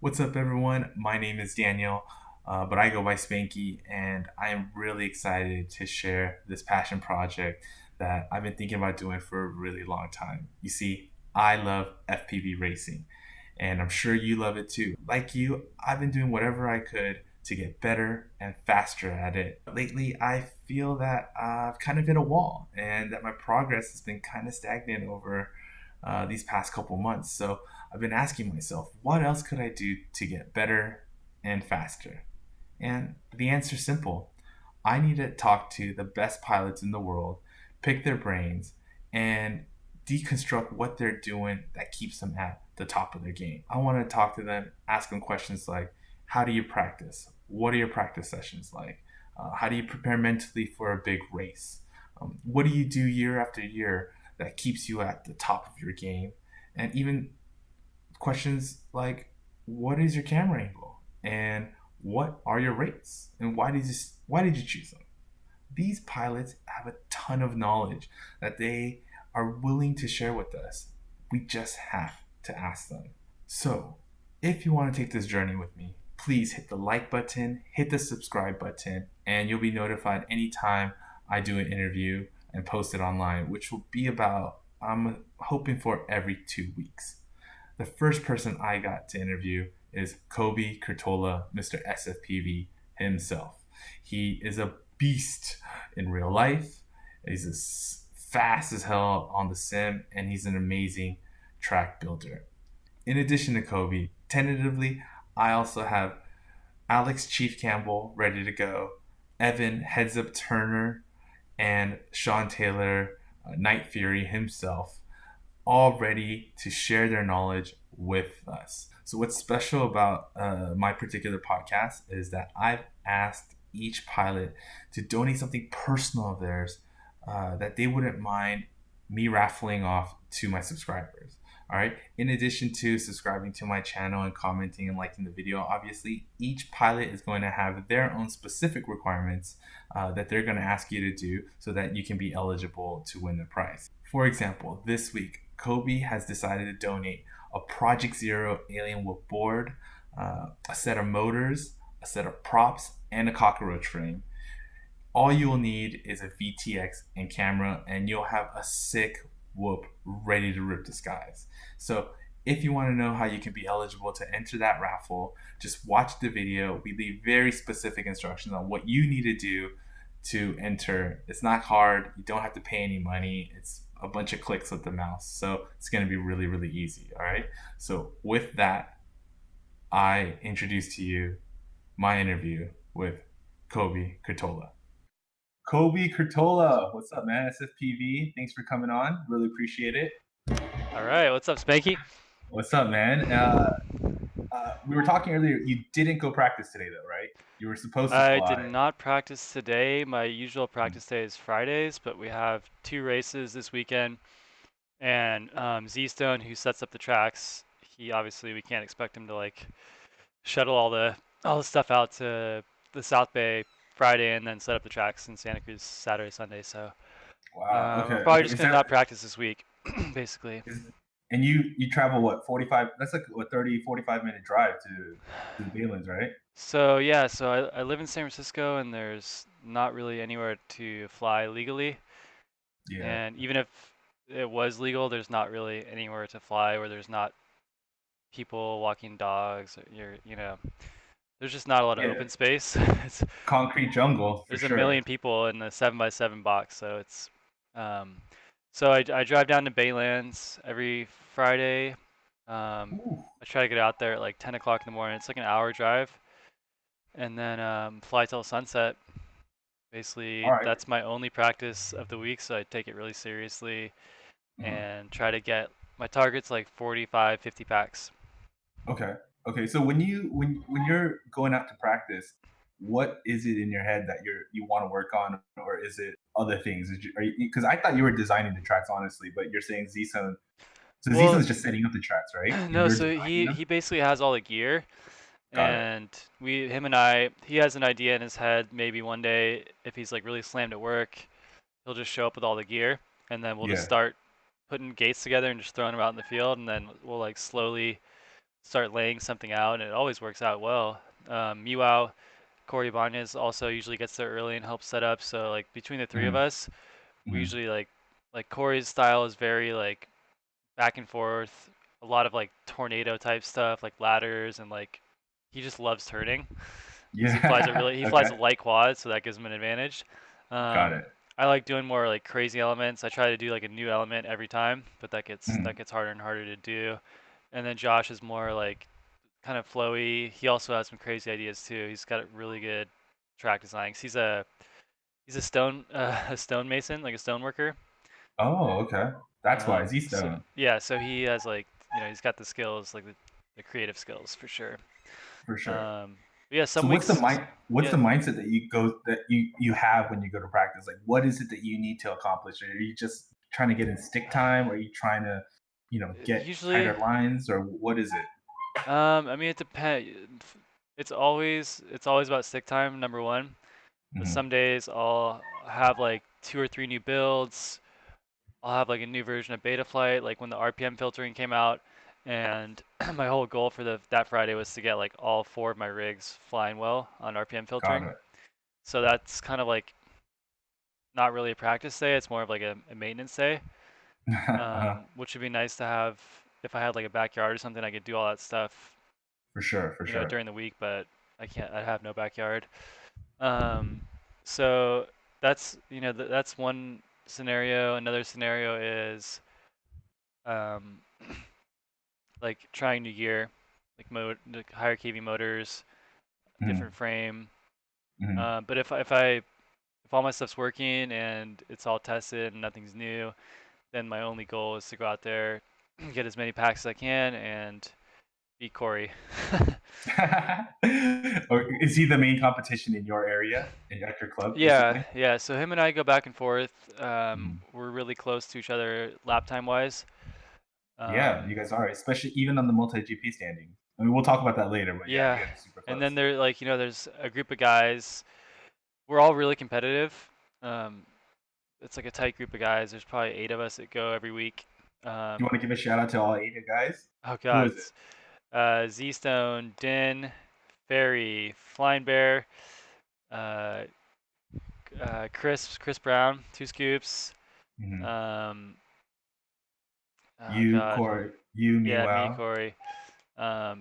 What's up, everyone? My name is Daniel, but I go by Spanky, and I am really excited to share this passion project that I've been thinking about doing for a really long time. You see, I love FPV racing, and I'm sure you love it too. Like you, I've been doing whatever I could to get better and faster at it. Lately, I feel that I've kind of hit a wall and that my progress has been kind of stagnant over these past couple months. So I've been asking myself, what else could I do to get better and faster? And the answer's simple. I need to talk to the best pilots in the world, pick their brains, and deconstruct what they're doing that keeps them at the top of their game. I want to talk to them, ask them questions like, how do you practice? What are your practice sessions like? How do you prepare mentally for a big race? What do you do year after year that keeps you at the top of your game? And even questions like, what is your camera angle? And what are your rates? And why did you choose them? These pilots have a ton of knowledge that they are willing to share with us. We just have to ask them. So, if you want to take this journey with me, please hit the like button, hit the subscribe button, and you'll be notified anytime I do an interview and post it online, which will be about, I'm hoping for every 2 weeks. The first person I got to interview is Colby Curtola, Mr. SFPV himself. He is a beast in real life. He's fast as hell on the sim, and he's an amazing track builder. In addition to Kobe, tentatively, I also have Alex Chief Campbell ready to go, Evan Heads Up Turner, and Sean Taylor, Night Fury himself, all ready to share their knowledge with us. So, what's special about my particular podcast is that I've asked each pilot to donate something personal of theirs that they wouldn't mind me raffling off to my subscribers. All right. In addition to subscribing to my channel and commenting and liking the video, obviously, each pilot is going to have their own specific requirements that they're going to ask you to do so that you can be eligible to win the prize. For example, this week, Kobe has decided to donate a Project Zero alien whip board, a set of motors, a set of props, and a cockroach frame. All you'll need is a VTX and camera, and you'll have a sick whoop ready to rip the skies. So, if you want to know how you can be eligible to enter that raffle, just watch the video. We leave very specific instructions on what you need to do to enter. It's not hard. You don't have to pay any money. It's a bunch of clicks with the mouse. So, it's going to be really, really easy. All right. So, with that, I introduce to you my interview with Kobe Curtola. Colby Curtola, what's up, man? SFPV, thanks for coming on. Really appreciate it. All right, what's up, Spanky? What's up, man? We were talking earlier. You didn't go practice today, though, right? You were supposed to I did fly. not practice today. My usual practice day is Fridays, but we have two races this weekend. And Z-Stone, who sets up the tracks, he obviously we can't expect him to like shuttle all the stuff out to the South Bay Friday and then set up the tracks in Santa Cruz Saturday, Sunday. So Wow. we're Okay. probably Okay. just gonna not practice this week, basically. And you travel what 45? That's like a 30, 45 minute drive to the Baylands, right? So yeah, so I live in San Francisco, and there's not really anywhere to fly legally. Yeah. And even if it was legal, there's not really anywhere to fly where there's not people walking dogs. Or there's just not a lot of Yeah. open space. it's, Concrete jungle for there's a sure. million people in the 7x7 box, so it's um, so I drive down to Baylands every Friday. Ooh. I try to get out there at like 10 o'clock in the morning. It's like an hour drive, and then fly till sunset. All Basically, right. that's my only practice of the week, so I take it really seriously Mhm. and try to get my target's like 45, 50 packs. Okay. Okay. So when you're going out to practice, what is it in your head that you want to work on, or is it other things? Because I thought you were designing the tracks, honestly, but you're saying Z-Zone. So Well, Z-Zone's just setting up the tracks, right? And no, you're so designing he them. basically has all the gear, Got it. and him and I, he has an idea in his head. Maybe one day, if he's like really slammed at work, he'll just show up with all the gear, and then we'll just Yeah. start putting gates together and just throwing them out in the field, and then we'll like slowly start laying something out, and it always works out well. Miwao, Corey Ibanez also usually gets there early and helps set up. So like between the three of Hmm. us, we Hmm. usually like Corey's style is very like back and forth, a lot of like tornado type stuff, like ladders and like he just loves turning because Yeah. he flies a Okay. light quad, so that gives him an advantage. Got it. I like doing more like crazy elements. I try to do like a new element every time, but Hmm. that gets harder and harder to do. And then Josh is more like kind of flowy. He also has some crazy ideas too. He's got really good track design. 'Cause he's a stone a stonemason, like a stoneworker. Oh, okay. That's why. Z So Stone, yeah, so he has like he's got the skills, like the creative skills for sure. for sure. Um, but yeah, So some weeks, what's yeah, the mindset that you have when you go to practice? Like, what is it that you need to accomplish? Are you just trying to get in stick time? Or are you trying to, get usually, tighter lines, or what is it? I mean it depends. It's always about stick time, number one. But Hmm. some days I'll have like two or three new builds. I'll have like a new version of Betaflight, like when the RPM filtering came out, and my whole goal for the that Friday was to get like all four of my rigs flying well on RPM Got filtering. it. So that's kind of like not really a practice day. It's more of like a maintenance day, Uh-huh. which would be nice to have if I had like a backyard or something. I could do all that stuff, For sure, for sure. during the week, but I can't. I have no backyard. Um, so that's that's one scenario. Another scenario is um, like trying new gear, like higher kV motors, Hmm. different frame. Hmm. But if all my stuff's working and it's all tested and nothing's new, then my only goal is to go out there, get as many packs as I can, and beat Corey. Or is he the main competition in your area, at your club, Yeah, basically? yeah. So him and I go back and forth. Mhm. We're really close to each other lap time wise. Yeah, you Um, guys are, especially even on the MultiGP standing. I mean, we'll talk about that later, but yeah, you yeah. guys are super And then close. there like there's a group of guys. We're all really competitive. Um, it's like a tight group of guys. There's probably 8 of us that go every week. You want Um, to give a shout out to all 8 guys? oh Who God, is it? it's Z Stone, Din, Ferry, Flying Bear, uh, Chris Brown, two scoops. Mhm. Um, oh You, God, Corey, you, yeah, me, Meanwhile. Corey.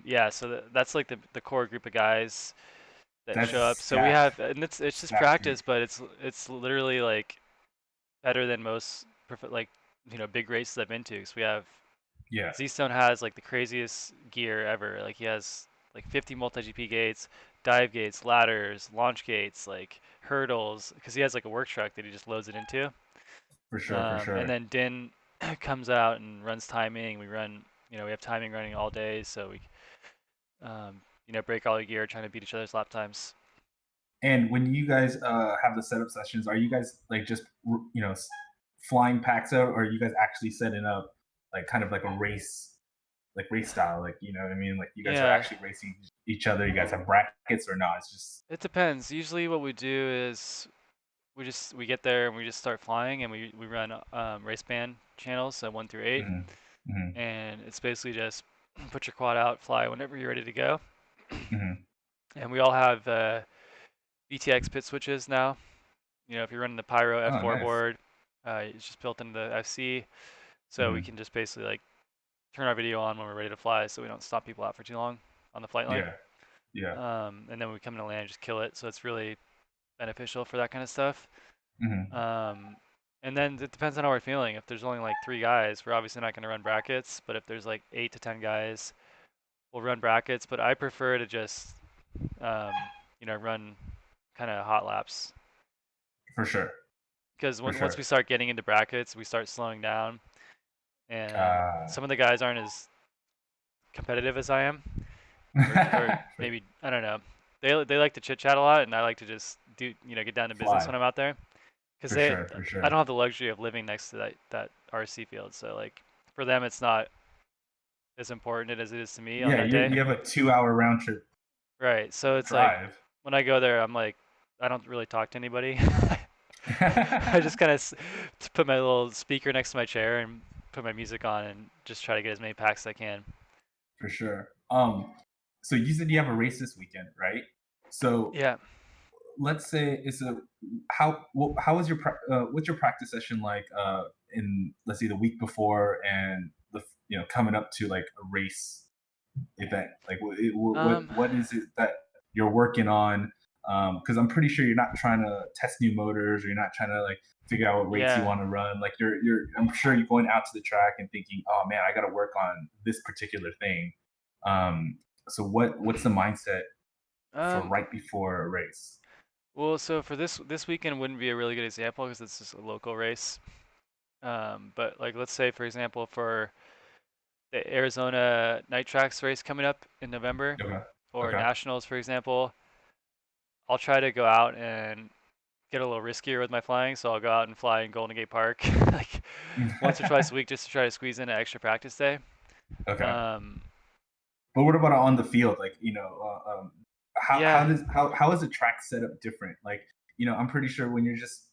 Yeah, so that's like the core group of guys that That's show up. So we stacked, have, and it's just stacked group. practice, but it's literally like better than most like big races I've been to. Because we have Yeah, Z Stone has like the craziest gear ever. Like he has like 50 multi-GP gates, dive gates, ladders, launch gates, like hurdles. Because he has like a work truck that he just loads it into. for sure, for And sure. then Din comes out and runs timing. We run, we have timing running all day, so we break all the gear, trying to beat each other's lap times. And when you guys have the setup sessions, are you guys like just flying packs out, or are you guys actually setting up like kind of like a race, like race style, like you know what I mean? Like you guys are Yeah, actually racing each other. You guys have brackets or not? It's just it depends. Usually, what we do is we get there and we just start flying, and we run race band channels, so 1 through 8, mm-hmm, mm-hmm, and it's basically just put your quad out, fly whenever you're ready to go. mm-hmm. And we all have VTX pit switches now. If you're running the Pyro Oh, F4 nice. board, it's just built into the FC, so we Mm-hmm. can just basically like turn our video on when we're ready to fly, so we don't stop people out for too long on the flight line. Yeah, yeah. And then when we come to land, just kill it. So it's really beneficial for that kind of stuff. Mm-hmm. Um, and then it depends on how we're feeling. If there's only like 3 guys, we're obviously not going to run brackets. But if there's like 8 to 10 guys, we'll run brackets. But I prefer to just, run kind of hot laps For sure, because for once sure. we start getting into brackets, we start slowing down, and Uh, some of the guys aren't as competitive as I am, or for, maybe I don't know. They like to chit chat a lot, and I like to just do get down to business fly, when I'm out there. Because for sure, for I don't sure. have the luxury of living next to that RC field, so like for them it's not as important as it is to me on Yeah, that day. you have a 2 hour round trip Right. So it's like drive. when I go there, I'm like I don't really talk to anybody. I just kind of put my little speaker next to my chair and put my music on and just try to get as many packs as I can. For sure. Um, so you said you have a race this weekend, right? So Yeah. let's say it's a how is your what's your practice session like in let's say the week before and the coming up to like a race event? Like Um, what is it that you're working on? Because I'm pretty sure you're not trying to test new motors or you're not trying to like figure out what rates you yeah. want to run. Like you're I'm sure you're going out to the track and thinking, oh man, I got to work on this particular thing. Um, so what's the mindset for Um, right before a race? well, so for this weekend wouldn't be a really good example because it's just a local race. But like let's say for example for the Arizona Night Tracks race coming up in November Okay. or Okay. Nationals, for example, I'll try to go out and get a little riskier with my flying. So I'll go out and fly in Golden Gate Park like once or twice a week just to try to squeeze in an extra practice day. Okay. Um, But what about on the field? Like, how yeah, does how is the track set up different? Like, I'm pretty sure when you're just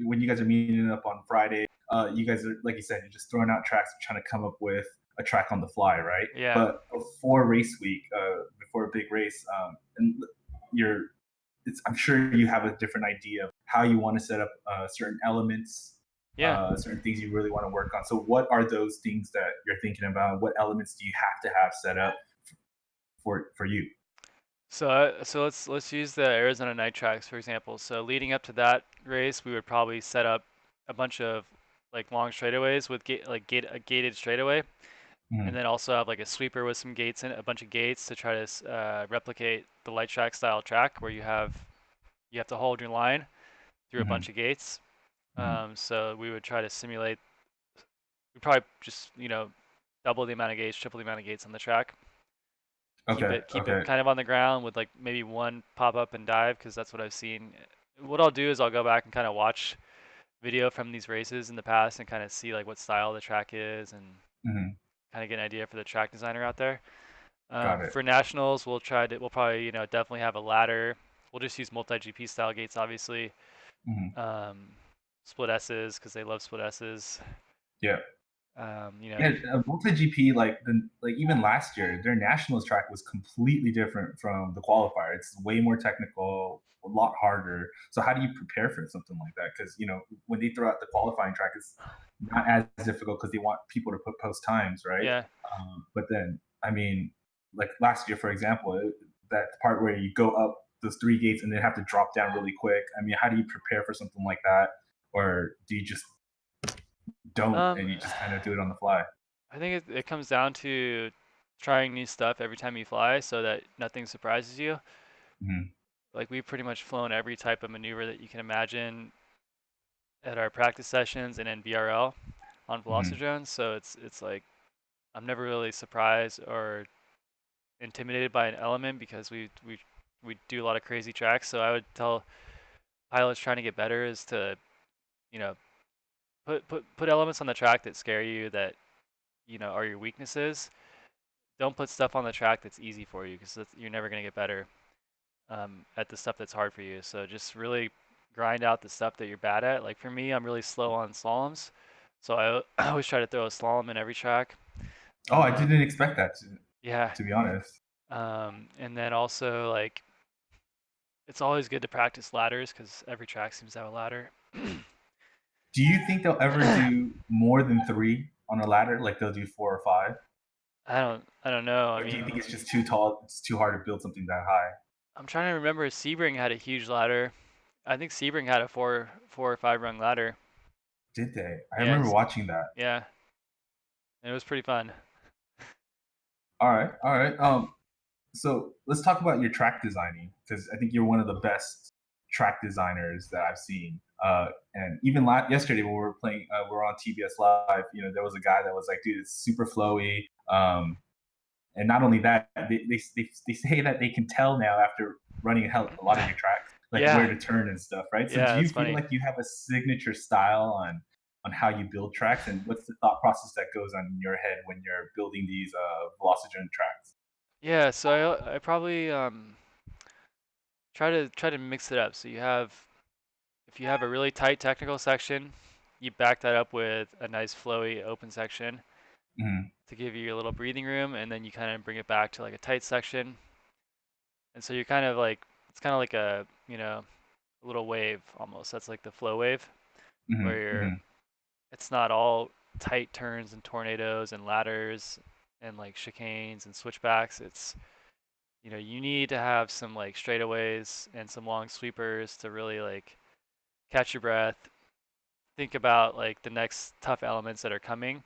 when you guys are meeting up on Friday, you guys are like you said, you're just throwing out tracks, trying to come up with a track on the fly, right? yeah, But before race week, before a big race, and you're, I'm sure you have a different idea of how you want to set up certain elements, yeah. certain things you really want to work on. So, what are those things that you're thinking about? What elements do you have to have set up for you? So let's use the Arizona Night Tracks for example. So leading up to that race, we would probably set up a bunch of like long straightaways with a gated straightaway, and Mhm, then also have like a sweeper with some gates in it, a bunch of gates to try to replicate the light track style track where you have to hold your line through a mhm, bunch of gates. mhm. So we would try to simulate. We probably just double the amount of gates, triple the amount of gates on the track. Okay, Keep it okay. kind of on the ground with like maybe one pop up and dive because that's what I've seen. What I'll do is I'll go back and kind of watch video from these races in the past and kind of see like what style the track is and Mhm. kind of get an idea for the track designer out there. Got it. For nationals, we'll probably definitely have a ladder. We'll just use multi-GP style gates, obviously. Mhm. Um, Split S's because they love split S's. Yeah. You know, Yeah, MultiGP, like even last year, their nationals track was completely different from the qualifier. It's way more technical, a lot harder. So how do you prepare for something like that? Because when they throw out the qualifying track, it's not as difficult because they want people to put post times, right? yeah. But then, I mean, like last year, for example, that part where you go up those three gates and then have to drop down really quick. I mean, how do you prepare for something like that, or do you just don't Um, and you just kind of do it on the fly? I think it comes down to trying new stuff every time you fly so that nothing surprises you. Mhm. Like we've pretty much flown every type of maneuver that you can imagine at our practice sessions and in BRL on Mhm. Velocidrone. So it's like I'm never really surprised or intimidated by an element because we do a lot of crazy tracks. So I would tell pilots trying to get better is to you know put elements on the track that scare you that are your weaknesses. Don't put stuff on the track that's easy for you because you're never going to get better at the stuff that's hard for you. So just really grind out the stuff that you're bad at. Like for me, I'm really slow on slaloms, so I always try to throw a slalom in every track. Oh, I didn't Um, expect that yeah, to be honest. and then also like it's always good to practice ladders because every track seems to have a ladder. Do you think they'll ever do more than 3 on a ladder? Like they'll do 4 or 5? I don't know. I Or do you mean, think it's just too tall, it's too hard to build something that high? I'm trying to remember. Sebring had a huge ladder. I think Sebring had a four or five rung ladder. Did they? I remember Yes, watching that. yeah, and it was pretty fun. All right, all right. So let's talk about your track designing because I think you're one of the best track designers that I've seen. And even yesterday when we were playing, we were on TBS Live. There was a guy that was like, "Dude, it's super flowy." And not only that, they say that they can tell now after running a lot of your tracks, like where Yeah, to turn and stuff, right? So do yeah, you that's feel funny. like you have a signature style on how you build tracks, and what's the thought process that goes on in your head when you're building these Velocidrone tracks? Yeah, so I probably try to mix it up. So if you have a really tight technical section, you back that up with a nice flowy open section. Mhm. to give you a little breathing room, and then you kind of bring it back to like a tight section. And so you're kind of like, it's kind of like a, a little wave almost. That's like the flow wave where Mhm. Mhm. it's not all tight turns and tornadoes and ladders and like chicanes and switchbacks. It's, you need to have some like straightaways and some long sweepers to really like catch your breath, think about like the next tough elements that are coming,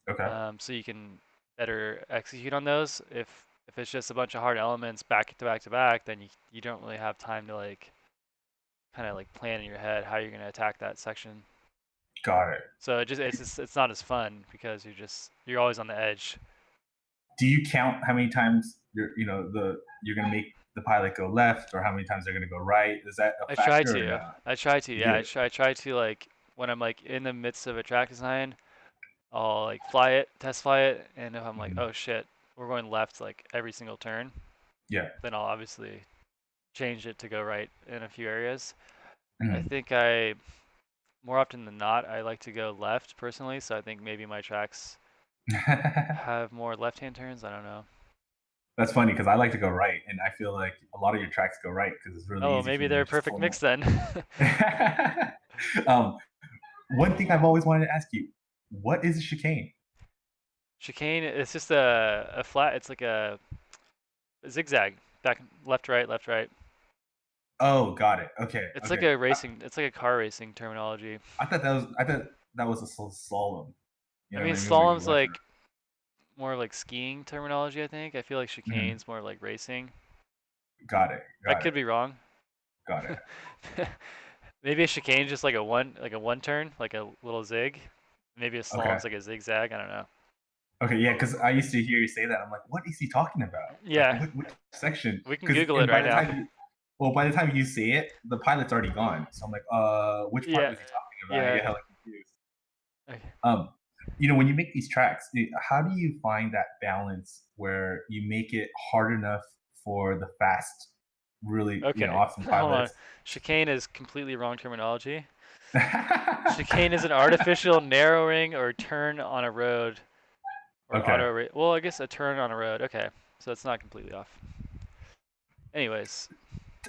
Okay. so you can better execute on those. If it's just a bunch of hard elements back to back to back, then you don't really have time to like kind of like plan in your head how you're going to attack that section. Got it. So it's not as fun because you're always on the edge. Do you count how many times you're gonna make the pilot go left, or how many times they're gonna go right? Is that a I try factor or to. no? I try to. You Yeah, do. I try to like when I'm like in the midst of a track design, I'll like fly it, test fly it, and if I'm like, Mhm. oh shit, we're going left like every single turn, Yeah. then I'll obviously change it to go right in a few areas. I Mhm. think more often than not, I like to go left personally, so I think maybe my tracks have more left-hand turns. I don't know. That's funny because I like to go right, and I feel like a lot of your tracks go right because it's really Oh, easy for maybe me they're to a just perfect pull mix then. them. um, one thing I've always wanted to ask you: what is a chicane? Chicane, it's just a flat. It's like a zigzag, back, left, right, left, right. Oh, got it. Okay, It's like okay. a racing. It's like a car racing terminology. I thought that was a slalom. You I know mean, what I mean? Where you slalom's left and like more like skiing terminology. I think. I feel like right. Mhm. chicane's more like racing. Got it. I Got it. could be wrong. Got it. Maybe a chicane's just like a one turn, like a little zig. Maybe a Okay. slalom's like a zigzag. I don't know. Okay. Yeah, because I used to hear you say that. I'm like, what is he talking about? Like, Yeah, which section? we can Because Google it and by right the now. time you say it, the pilot's already gone. So I'm like, which part Yeah, was he talking about? I yeah. get hella confused. Okay. Um, when you make these tracks, how do you find that balance where you make it hard enough for the fast, really, Okay, awesome hold on. pilots? Chicane is completely wrong terminology. Chicane is an artificial narrowing or turn on a road or Okay, well, I guess a turn on a road. Okay, so it's not completely off. Anyways,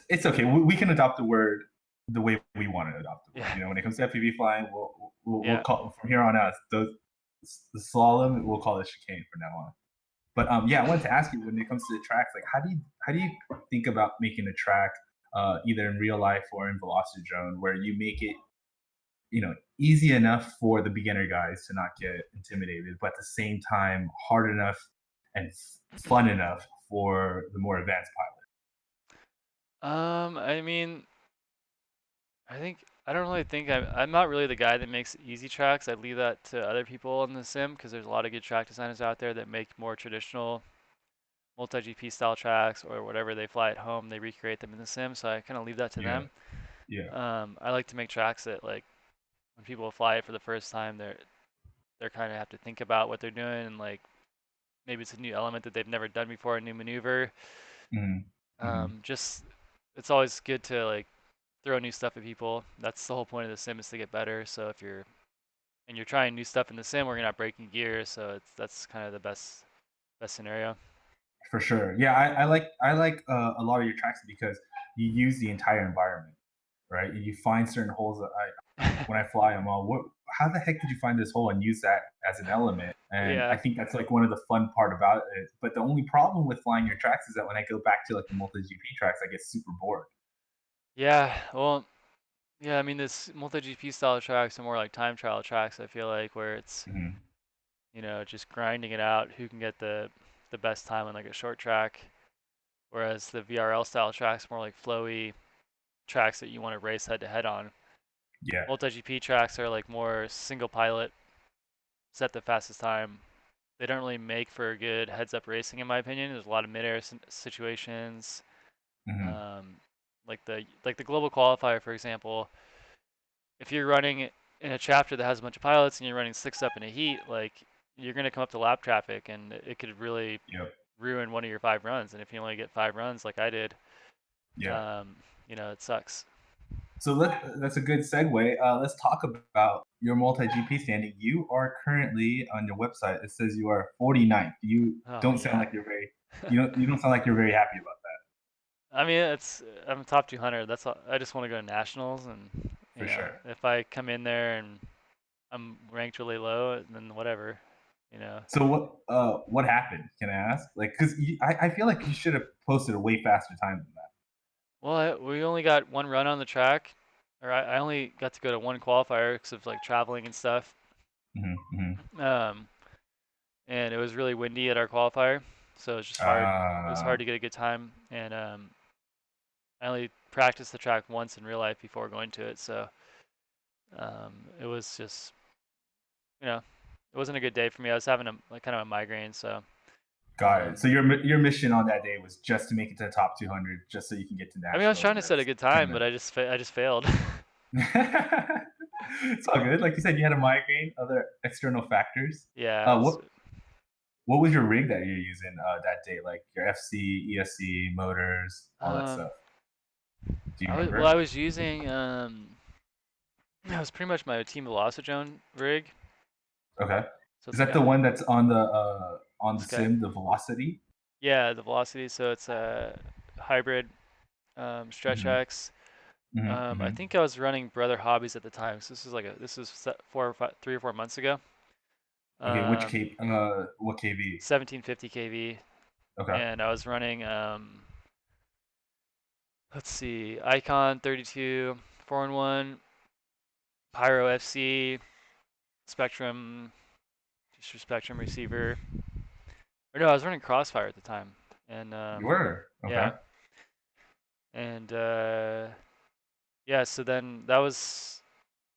it's okay. We can adopt the word the way we want to adopt the word. yeah, When it comes to FPV flying, we'll yeah. call from here on out the slalom. We'll call it chicane from now on. But yeah, I wanted to ask you when it comes to the tracks, like how do you think about making a track, either in real life or in Velocidrone, where you make it easy enough for the beginner guys to not get intimidated, but at the same time hard enough and fun enough for the more advanced I mean, I think I don't really think I'm not really the guy that makes easy tracks. I leave that to other people in the sim because there's a lot of good track designers out there that make more traditional multi-GP style tracks or whatever they fly at home. They recreate them in the sim, so I kind of leave that to pilot. them. Yeah, yeah. I like to make tracks that like when people fly it for the first time, they're kind of have to think about what they're doing and like maybe it's a new element that they've never done before, a new maneuver. Mm-hmm. Mm-hmm. Just it's always good to like throw new stuff at people. That's the whole point of the sim is to get better. So if you're trying new stuff in the sim, we're not breaking gear. So that's kind of the best scenario. For sure. Yeah, I like a lot of your tracks because you use the entire environment, right? You find certain holes that when I fly, I'm all, what? How the heck did you find this hole and use that as an element? And I Yeah. think that's like one of the fun part about it. But the only problem with flying your tracks is that when I go back to like the multi GP tracks, I get super bored. Yeah. Well, yeah, I mean this multi-GP style tracks are more like time trial tracks, I feel like, where it's, Mm-hmm. just grinding it out, who can get the best time on like a short track. Whereas the VRL style tracks more like flowy tracks that you want to race head to head on. Yeah. MultiGP tracks are like more single pilot, set the fastest time. They don't really make for good heads up racing, in my opinion. There's a lot of mid-air situations. Mm-hmm. Um, like the global qualifier, for example, if you're running in a chapter that has a bunch of pilots and you're running six up in a heat, like you're gonna come up to lap traffic and it could really Yep. ruin one of your 5 runs. And if you only get 5 runs, like I did, Yeah. um, it sucks. So that's a good segue. Let's talk about your multi-GP standing. You are currently on your website. It says you are 49th. You Oh don't sound yeah. like you don't sound like you're very happy about I mean, I'm top 200. That's all. I just want to go to nationals, and that for sure. if I come in there and I'm ranked really low, then whatever, you know. So what happened? Can I ask? Like, because I feel like you should have posted a way faster time than that. Well, we only got one run on the track, or I only got to go to one qualifier because of like traveling and stuff. Mm-hmm. Um, and it was really windy at our qualifier, so it was just hard. It was hard Uh, to get a good time, and I only practiced the track once in real life before going to it, so it was just, it wasn't a good day for me. I was having a like kind of a migraine, so got it. So your mission on that day was just to make it to the top 200, just so you can get to I mean, I was nationals, trying and to set a that's good kind time, of but I just failed. it's all good. Like you said, you had a migraine, other external factors. Yeah, Uh, what what was your rig that you're using that day? Like your FC, ESC, motors, all that um, stuff. Do you remember? I was using that was pretty much my Team Velocidrone rig. Okay. So Is it's like that the a one that's on the Sky. sim, the velocity? Yeah, the Velocity. So it's a hybrid Stretch Mm-hmm. X. Mm-hmm. I Mm-hmm. think I was running Brother Hobbies at the time. So this is 3 or 4 months ago. Okay, which Um, what KV? 1750 kV, Okay. and I was running let's see, Icon 32, 4-in-1, Pyro FC, Spectrum, just your Spectrum receiver. Or no, I was running Crossfire at the time, and You were. Okay. yeah, and yeah. So then that was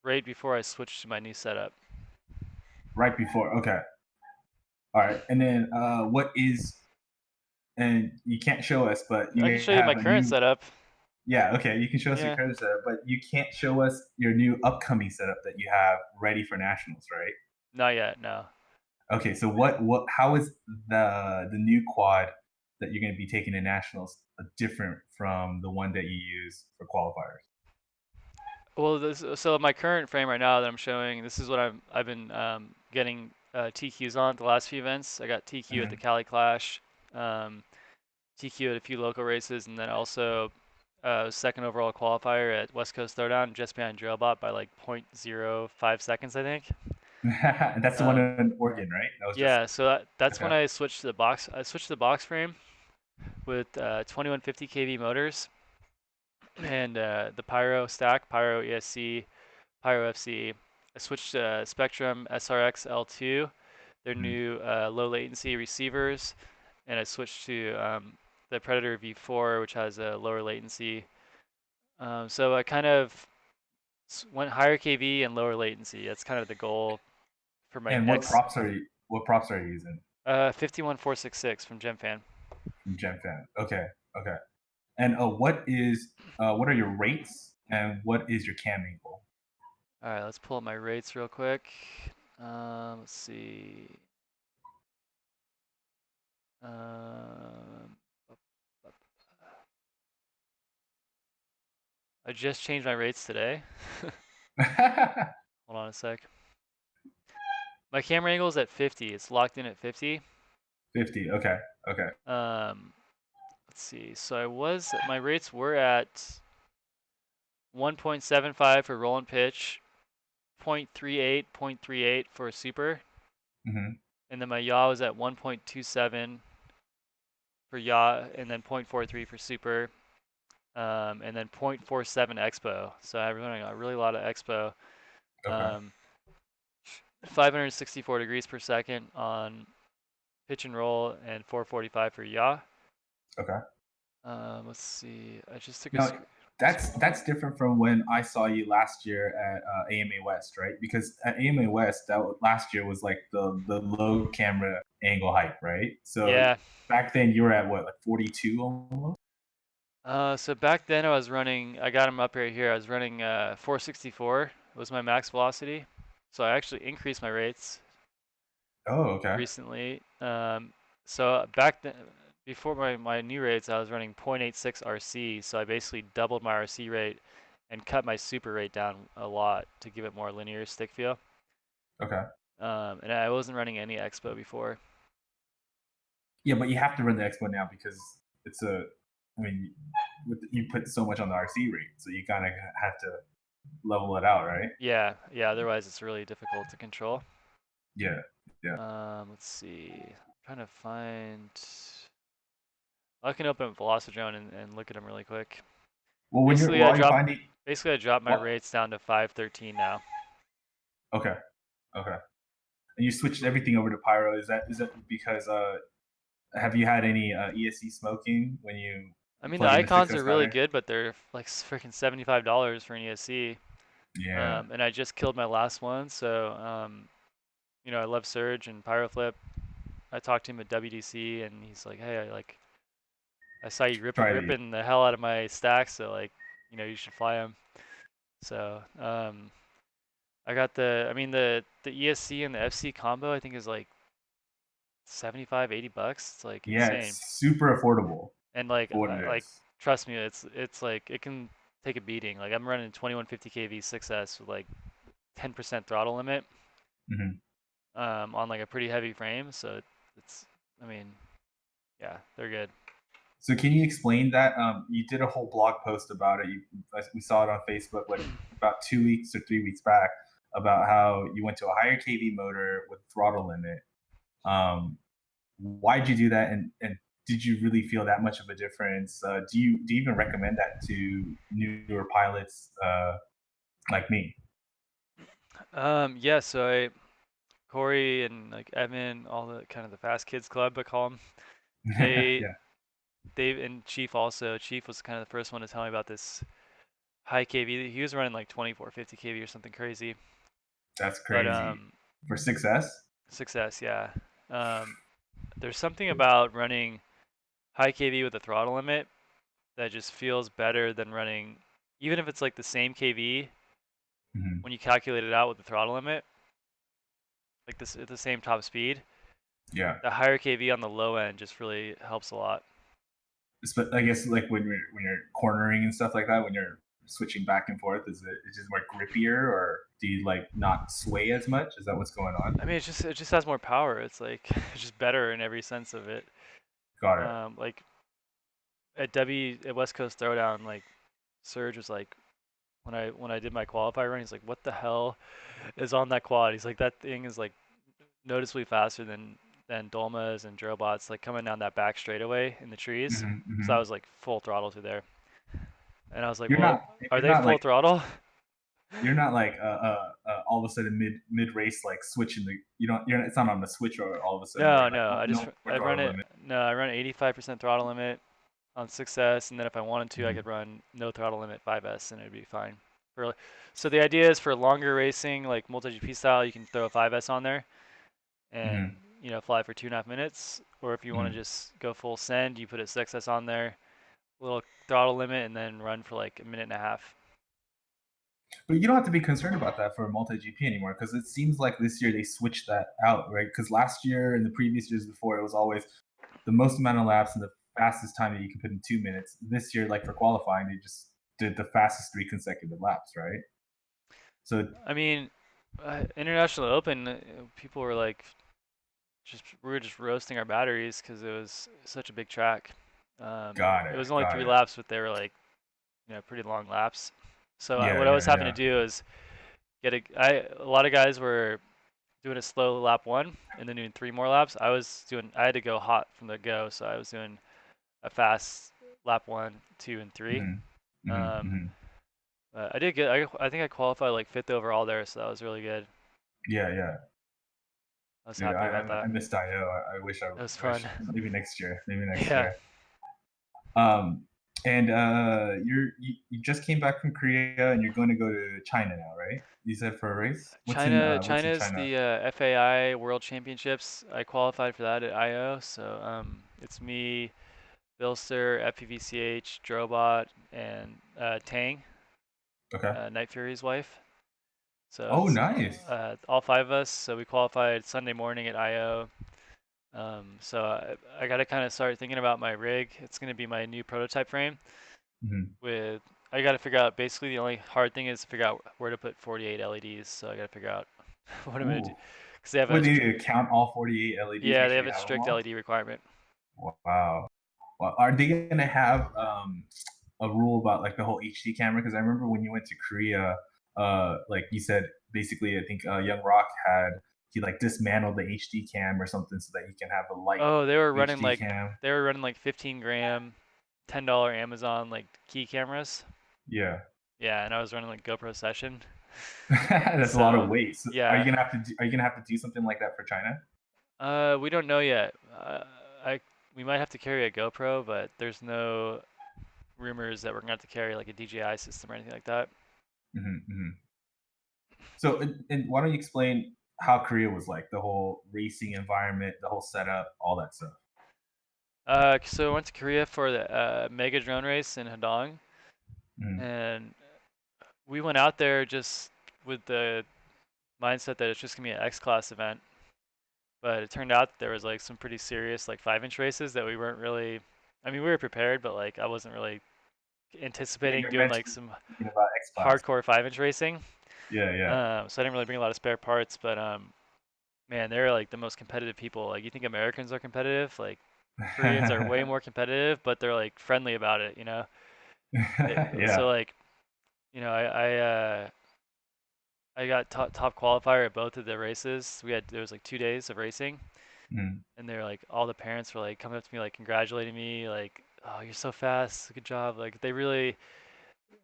right before I switched to my new setup. Right before. Okay. All right. And then what is and you can't show us, but you I can may show you my have a current new. setup. Yeah, okay. You can show us your Yeah. current setup, but you can't show us your new upcoming setup that you have ready for nationals, right? Not yet. No. Okay, so how is the new quad that you're going to be taking to nationals different from the one that you use for qualifiers? Well, so my current frame right now that I'm showing, this is what I've been getting TQs on at the last few events. I got TQ at the Hmm. Cali Clash, um, TQ at a few local races, and then also second overall qualifier at West Coast Throwdown, just behind Drillbot by like 0.05 seconds, I think. And that's the one Um, in Oregon, right? That was just yeah, so that's when okay. I switched to the box. I switched to the box frame with 2150 kV motors and the Pyro stack, Pyro ESC, Pyro FC. I switched to Spectrum SRX L2, their Mhm. new low latency receivers, and I switched to the Predator V4, which has a lower latency. So I kind of went higher KV and lower latency. That's kind of the goal for my And next what props are you using 51466 from GemFan. from GenFan? Okay, okay. And what are your rates and what is your cam angle? All right, let's pull up my rates real quick. Let's see. Um, I just changed my rates today. Hold on a sec. My camera angle is at 50. It's locked in at 50. 50. Okay, okay. Um, let's see. So my rates were at 1.75 for roll and pitch, 0.38, 0.38 for super, Hmm. and then my yaw was at 1.27 for yaw, and then 0.43 for super, and then 0.47 expo. So I was running a really lot of expo. Okay, Um, 564 degrees per second on pitch and roll, and 445 for yaw. okay. Let's see. I just took a Now that's different from when I saw you last year at AMA West, right? Because at AMA West, last year was like the low camera angle height, right? So Yeah. back then you were at what, like 42 almost? So back then I got them up right here. I was running 464 was my max velocity. So I actually increased my rates Oh, okay, recently. So back then, before my new rates, I was running 0.86 RC. So I basically doubled my RC rate and cut my super rate down a lot to give it more linear stick feel. Okay. And I wasn't running any Expo before. Yeah, but you have to run the Expo now because it's a. I mean, you put so much on the RC rate, so you kind of have to level it out, right? Yeah, yeah. Otherwise, it's really difficult to control. Yeah, yeah. Let's see. I'm trying to find. I can open Velocidrone and look at them really quick. Well, when you're Basically, I while you're dropped. finding, Basically, I dropped my well, rates down to 513 now. okay, okay, and you switched everything over to pyro. Is that because have you had any ESC smoking when you I mean, the plug in the icons 6S are really battery? good, but they're like freaking $75 for an ESC. Yeah, And I just killed my last one, so I love Surge and Pyroflip. I talked to him at WDC, and he's like, "Hey, I saw you try the ripping the hell out of my stacks, so like, you should fly them." So I got the ESC and the FC combo. I think is like 75, $80. It's like yeah. insane, It's super affordable and like for what it like is. trust me, it's like it can take a beating. Like I'm running 2150 kV 6S with like 10% throttle limit Hmm. on like a pretty heavy frame. So it's, I mean, yeah, they're good. So can you explain that? You did a whole blog post about it. We saw it on Facebook like about 2 weeks or 3 weeks back about how you went to a higher kV motor with throttle limit. Why'd you do that? And did you really feel that much of a difference? Do you even recommend that to newer pilots like me? Yeah, so Corey and like Evan, all the kind of the fast kids club, I call them. They Yeah, and Chief also. Chief was kind of the first one to tell me about this high kV. He was running like 2450 kV or something crazy. that's But crazy for 6S. success, yeah. Um, there's something about running high kV with a throttle limit that just feels better than running, even if it's like the same kV Hmm. when you calculate it out with the throttle limit, like this at the same top speed. Yeah, The higher kV on the low end just really helps a lot. I guess like when you're cornering and stuff like that, when you're switching back and forth, is it just more grippier, or do you like not sway as much? Is that what's going on? I mean, it just has more power. It's like it's just better in every sense of it. Got it. Like at West Coast Throwdown, like Surge was like when I did my qualifier run, he's like, "What the hell is on that quad?" He's like, "That thing is like noticeably faster than Dolmas and Drobots, like coming down that back straightaway in the trees." Hmm. So I Hmm. was like full throttle through there, and I was like, You're "Well, not are you're they not full like throttle?" you're not like all of a sudden mid race like switching the you don't you're not, it's not on the switch or all of a sudden where No, you're like, no. oh, no more I run throttle it. limit. No, I run 85% throttle limit on 6S, and then if I wanted to, I Hmm. could run no throttle limit 5S, and it'd be fine. So the idea is for longer racing, like MultiGP style, you can throw a 5S on there and Hmm. fly for 2.5 minutes. Or if you want to Hmm. just go full send, you put a 6S on there, little throttle limit, and then run for like a minute and a half. But you don't have to be concerned about that for MultiGP anymore because it seems like this year they switched that out, right? Because last year and the previous years before, it was always the most amount of laps and the fastest time that you can put in 2 minutes. This year, like for qualifying, they just did the fastest three consecutive laps, right? So I mean, International Open, people were like, we were just roasting our batteries because it was such a big track. got It it, was only got three it. laps, but they were like pretty long laps. So Yeah, what I was yeah, having to yeah. do is a lot of guys were doing a slow lap one and then doing three more laps. I had to go hot from the go, so I was doing a fast lap one, two, and three. Hmm. Hmm. Um, Hmm. I did good. I think I qualified like fifth overall there, so that was really good. Yeah, yeah. I was Dude, happy about I that. missed IO. I wish I It was fun. wish maybe next year. Maybe next Yeah. year. And you just came back from Korea and you're going to go to China now, right? You said for a race. What's in China's China? the FAI World Championships. I qualified for that at IO, so it's me, Bilster, FPVCH, Drobot, and Tang, Okay. Night Fury's wife. So Oh, it's nice. all five of us. So we qualified Sunday morning at IO. So I got to kind of start thinking about my rig. It's going to be my new prototype frame Hmm. with I got to figure out. Basically, the only hard thing is to figure out where to put 48 LEDs. So I got to figure out what I'm gonna do Ooh. because they have What do you count all 48 LEDs? yeah, Make they sure have you a have them strict all. LED requirement. Wow. Well, are they gonna have a rule about like the whole HD camera? Because I remember when you went to Korea, like you said, basically, I think Young Rock had he like dismantled the HD cam or something so that you can have a light Oh, HD cam. they were running like 15 gram, $10 Amazon like key cameras. Yeah, Yeah, and I was running like GoPro Session. that's a lot of So weight. So yeah, are you gonna have to do something like that for China? we don't know yet. I we might have to carry a GoPro, but there's no rumors that we're gonna have to carry like a DJI system or anything like that. Hmm. So, and why don't you explain how Korea was like, the whole racing environment, the whole setup, all that stuff? So I went to Korea for the Mega Drone race in Hadong, Mm, and we went out there just with the mindset that it's just gonna be an X class event. But it turned out that there was like some pretty serious like 5-inch races that we weren't really. I mean, we were prepared, but like I wasn't really yeah, anticipating you're doing like mentally some thinking about X Class. hardcore 5-inch racing. Yeah, yeah. So I didn't really bring a lot of spare parts, but man, they're like the most competitive people. Like you think Americans are competitive, like Koreans are way more competitive, but they're like friendly about it, you know. So Yeah. like, you know, I got top qualifier at both of the races. There was like 2 days of racing, Mm, and they're like all the parents were like coming up to me like congratulating me, like, oh, you're so fast, good job. Like they really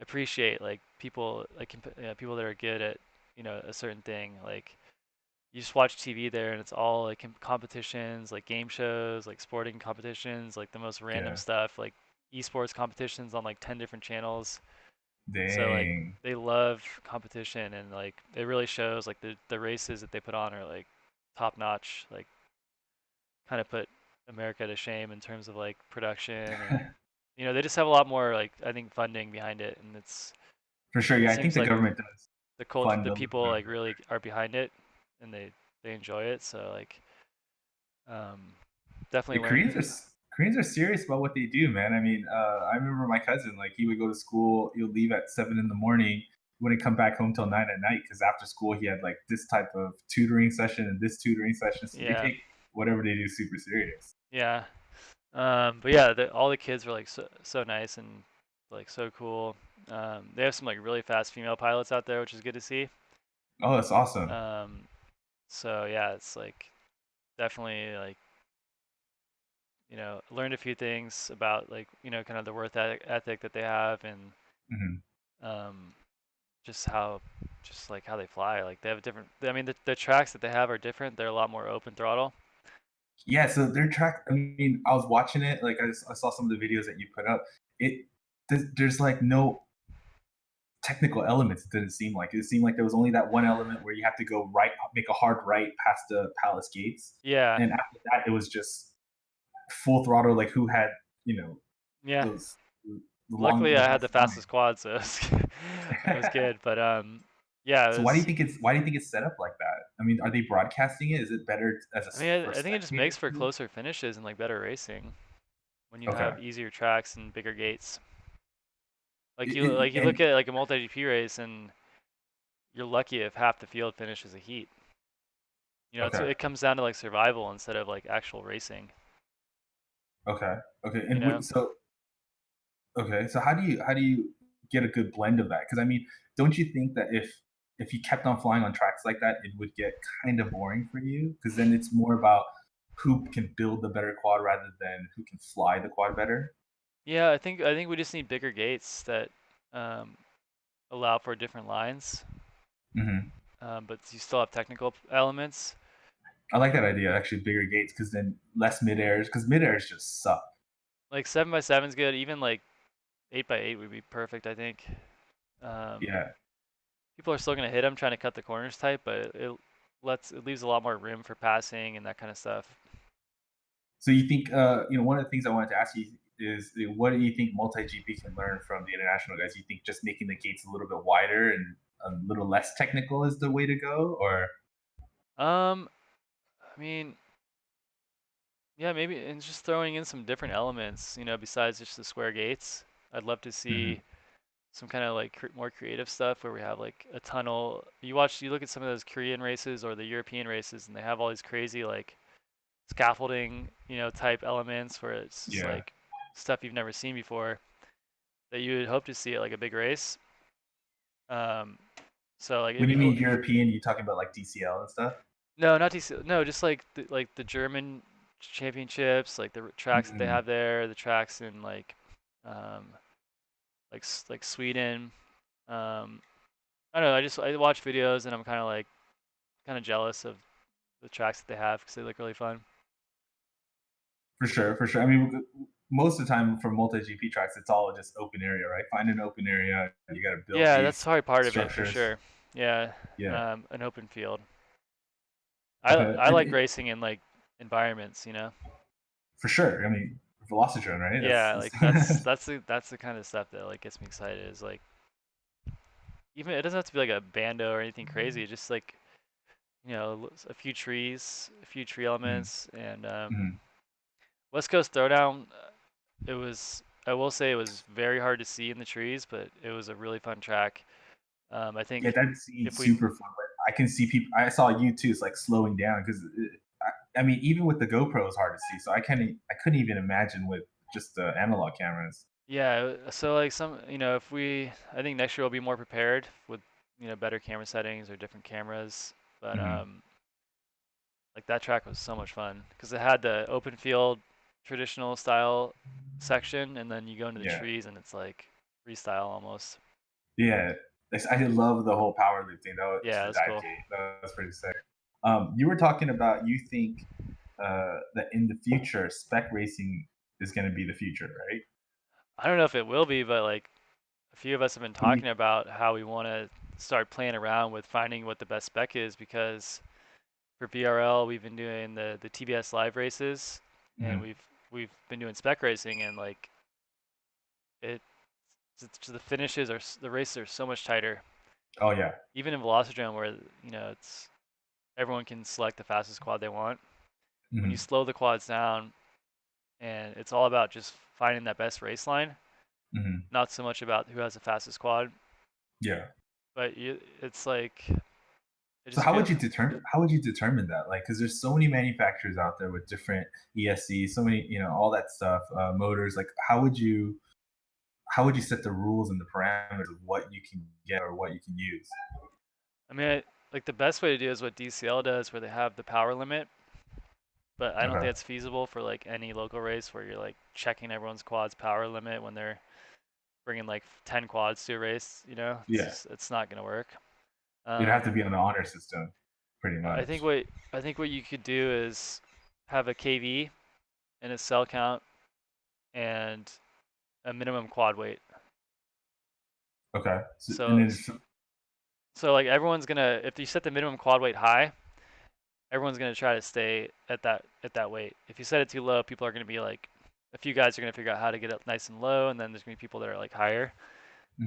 appreciate like people like people that are good at a certain thing. Like you just watch TV there, and it's all like competitions, like game shows, like sporting competitions, like the most random yeah. stuff, like esports competitions on like 10 different channels. So like Dang. they love competition, and like it really shows. Like the races that they put on are like top notch. Like kind of put America to shame in terms of like production, and they just have a lot more like I think funding behind it, and For sure. it Yeah, I think seems the like government does the culture, fund the a little people bit of like really are behind it, and they enjoy it. So like um, the definitely learned. Koreans are serious about what they do, man. I mean, I remember my cousin, like he would go to school, he would leave at 7 in the morning, wouldn't come back home till 9 at night because after school he had like this type of tutoring session and this tutoring session. So they Yeah, take whatever they do super serious. yeah. But yeah, all the kids were like so nice and like so cool. They have some like really fast female pilots out there, which is good to see. Oh, that's awesome. Um, so yeah, it's like definitely like learned a few things about like kind of the worth ethic that they have, and Hmm. um, just like how they fly. Like they have a different. I mean, the tracks that they have are different. They're a lot more open throttle. Yeah, so their track. I mean, I was watching it. Like I saw some of the videos that you put up. It there's like no technical elements. It didn't seem like it seemed like there was only that one element where you have to go right, make a hard right past the palace gates, Yeah, and after that, it was just full throttle. Like who had you know yeah. those Luckily, the I had best the fastest line. quad, so it was good. But yeah, it So was. why do you think it's set up like that? I mean, are they broadcasting it? Is it better as I mean, for I think it just makes spectators for to? closer finishes and like better racing when you Okay, have easier tracks and bigger gates. You look and at like a MultiGP race, and you're lucky if half the field finishes a heat. okay, It comes down to like survival instead of like actual racing. okay, okay, You know? so okay, so how do you get a good blend of that? Because I mean, don't you think that if you kept on flying on tracks like that, it would get kind of boring for you? Because then it's more about who can build the better quad rather than who can fly the quad better. Yeah, I think we just need bigger gates that um, allow for different lines, Hmm. but you still have technical elements. I like that idea, actually, bigger gates, because then less mid airs, because mid airs just suck. Like 7x7 is good. Even like 8x8 would be perfect, I think. Um, Yeah. People are still gonna hit them trying to cut the corners tight, but it leaves a lot more room for passing and that kind of stuff. So you think, one of the things I wanted to ask you is, what do you think MultiGP can learn from the international guys? You think just making the gates a little bit wider and a little less technical is the way to go, or? Um, I mean, yeah, maybe, and just throwing in some different elements, besides just the square gates. I'd love to Mhm. see. some kind of like more creative stuff where we have like a tunnel. You look at some of those Korean races or the European races, and they have all these crazy like scaffolding, type elements where it's just Yeah. like stuff you've never seen before that you would hope to see at like a big race. Um, so like it'd When be you cool. mean European, you talking about like DCL and stuff? No, not DC. No, just like the German championships, like the tracks that they Mm, have there, the tracks in um, like Sweden. Um, I don't know. I watch videos and I'm kind of jealous of the tracks that they have because they look really fun. for sure, for sure. I mean, most of the time for multi GP tracks, it's all just open area, right? Find an open area. You got to build Yeah, that's these probably part of it for structures. sure. Yeah, Yeah. an open field. Okay. I And like racing in like environments. for sure. I mean, Velocidrone, right? Yeah, like That's that's the kind of stuff that like gets me excited. Is like even it doesn't have to be like a bando or anything crazy. Just like a few trees, a few tree mm, elements, and mm. West Coast Throwdown. It was I will say it was very hard to see in the trees, but it was a really fun track. I Yeah, think that seems if we super fun. But I can see people. I saw you too. It's like slowing down because I mean, even with the GoPro, it's hard to see. So I couldn't even imagine with just the analog cameras. Yeah, so like if I think next year we'll be more prepared with, better camera settings or different cameras. But Hmm. like that track was so much fun because it had the open field traditional style section, and then you go into the Yeah, trees and it's like freestyle almost. yeah. I love the whole power loop thing. Yeah, The that's dive cool. gate. That was pretty sick. You were talking about you think that in the future, spec racing is going to be the future, right? I don't know if it will be, but like a few of us have been What do you? talking about how we want to start playing around with finding what the best spec is because for VRL we've been doing the TBS live races and Mhm. we've been doing spec racing and like it the finishes the races are so much tighter. Oh yeah. Even in Velocidrone where it's everyone can select the fastest quad they want. When you Hmm. slow the quads down and it's all about just finding that best race line, Hmm. not so much about who has the fastest quad, Yeah. but it's like it So just feel how would you determine that? Like, because there's so many manufacturers out there with different ESC, so many, all that stuff, motors. Like, how would you set the rules and the parameters of what you can get or what you can use? I mean, like the best way to do is what DCL does, where they have the power limit. But I don't think Okay. it's feasible for like any local race where you're like checking everyone's quads power limit when they're bringing like 10 quads to a race. Yeah. It's not gonna work. It'd have to Um, be on the honor system, pretty I much. think what I think what you could do is have a KV and a cell count and a minimum quad weight. Okay. So, and So then, so like everyone's gonna if you set the minimum quad weight high, everyone's gonna try to stay at that weight. If you set it too low, people are gonna be like, a few guys are gonna figure out how to get it nice and low, and then there's gonna be people that are like higher.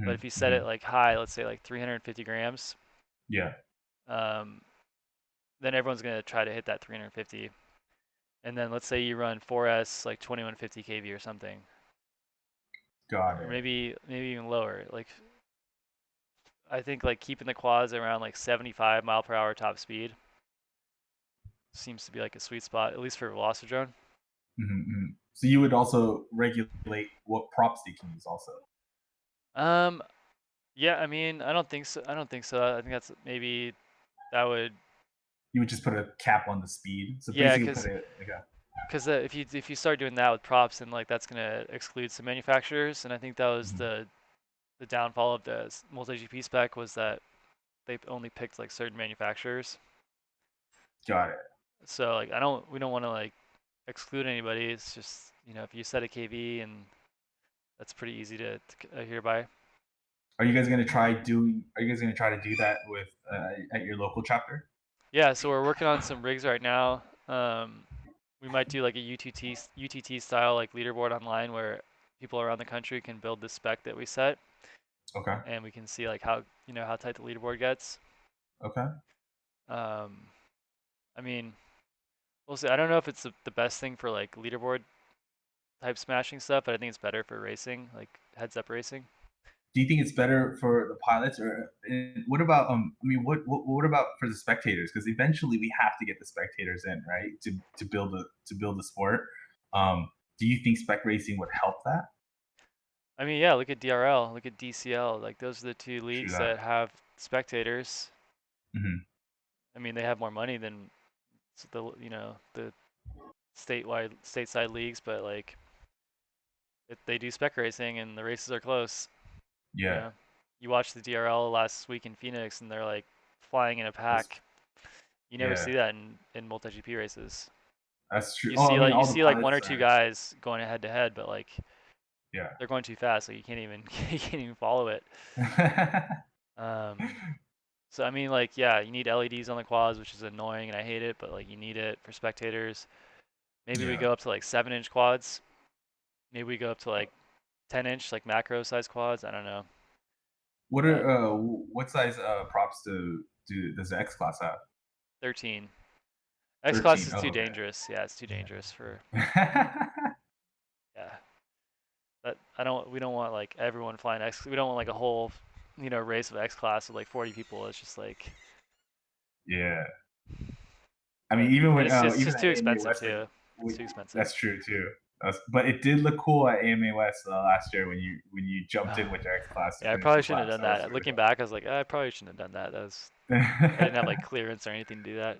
But mhm, if you set it mhm. like high, let's say like 350 grams, Yeah. um, then everyone's gonna try to hit that 350. And then let's say you run 4S like 2150 kV or something, Got or it. maybe even lower. Like I think like keeping the quads around like 75 mile per hour top speed seems to be like a sweet spot, at least for Velocidrone. Mhm, mhm. So you would also regulate what props they can use, also. Um, yeah, I mean, I don't think so. I don't think so. I think that's maybe that would, You would just put a cap on the speed. So yeah, basically, put because it like a. if you start doing that with props, then like that's gonna exclude some manufacturers, and I think that was Mhm. the downfall of the MultiGP spec was that they only picked like certain manufacturers. Got it. So like we don't want to like exclude anybody. It's just if you set a KV and that's pretty easy to adhere by. Are you guys gonna try to do that with at your local chapter? Yeah, so we're working on some rigs right now. We might do like a UTT style like leaderboard online where people around the country can build the spec that we set, Okay. and we can see like how tight the leaderboard gets. Okay. Um, I mean, we'll see. I don't know if it's the best thing for like leaderboard type smashing stuff, but I think it's better for racing, like heads up racing. do you think it's better for the pilots, or what about I mean, what about for the spectators? Because eventually we have to get the spectators in, right, to build the sport. Do you think spec racing would help that? I mean, yeah, look at DRL, look at DCL. Like those are the two True leagues that. that have spectators. Hmm. I mean, they have more money than the stateside leagues, but like they do spec racing and the races are close. You Yeah. know, you watched the DRL last week in Phoenix and they're like flying in a That's pack. You never yeah. see that in MultiGP races. That's true. You Oh, I see mean, like you all the see like one pilots or two are. guys going head to head, but like Yeah. they're going too fast, so you can't even you can't even follow it. Um, so I mean, like yeah, you need LEDs on the quads, which is annoying and I hate it, but like you need it for spectators. Maybe we Yeah. go up to like 7-inch quads. Maybe we go up to like 10-inch like macro size quads. I don't know, What but are what size props does the X class have? 13. X class 13. is too Oh, dangerous. Yeah, it's too dangerous for okay. yeah. That I don't. We don't want like everyone flying X. We don't want like a whole race of X class with like 40 people. It's just like Yeah. I mean, but even and when it's even just at too AMA expensive West, like too. It's we, too expensive. that's true too. But it did look cool at AMA West last year when you jumped in with your X class to Yeah, I finish probably those shouldn't laps. have done That was that. really Looking back, I was like, I probably shouldn't have done that. That was fun. I didn't have like clearance or anything to do that.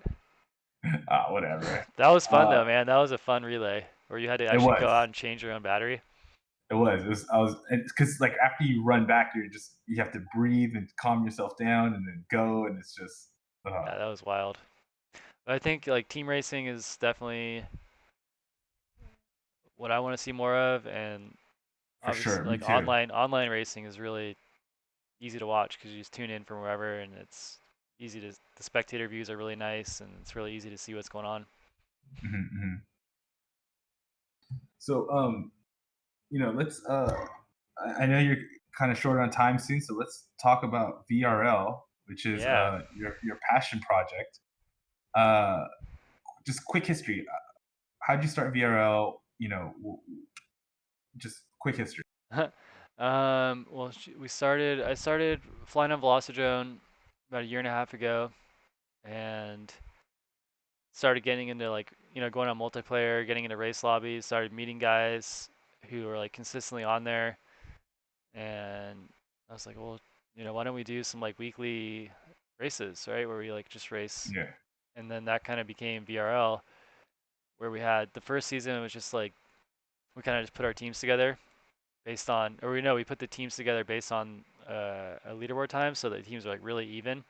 Whatever. That was fun Uh, though, man. That was a fun relay where you had to it actually go was. out and change your own battery. It was. It was. I was because like after you run back, you have to breathe and calm yourself down and then go, and it's just Yeah, that was wild. But I think like team racing is definitely what I want to see more of, and for obviously sure. Me like too. online racing is really easy to watch because you just tune in from wherever, and it's easy to the spectator views are really nice, and it's really easy to see what's going on. Hmm. So let's I know you're kind of short on time soon, so let's talk about VRL, which is Yeah. your passion project. Uh, just quick history. How'd you start VRL? Just quick history. Well, I started flying on Velocidrone about a year and a half ago, and started getting into like going on multiplayer, getting into race lobbies, started meeting guys who are like consistently on there, and I was like, well, why don't we do some like weekly races, right, where we like just race, Yeah. and then that kind of became VRL, where we had the first season was just like we kind of just put our teams together based on, or we put the teams together based on a leaderboard time, so the teams were like really even.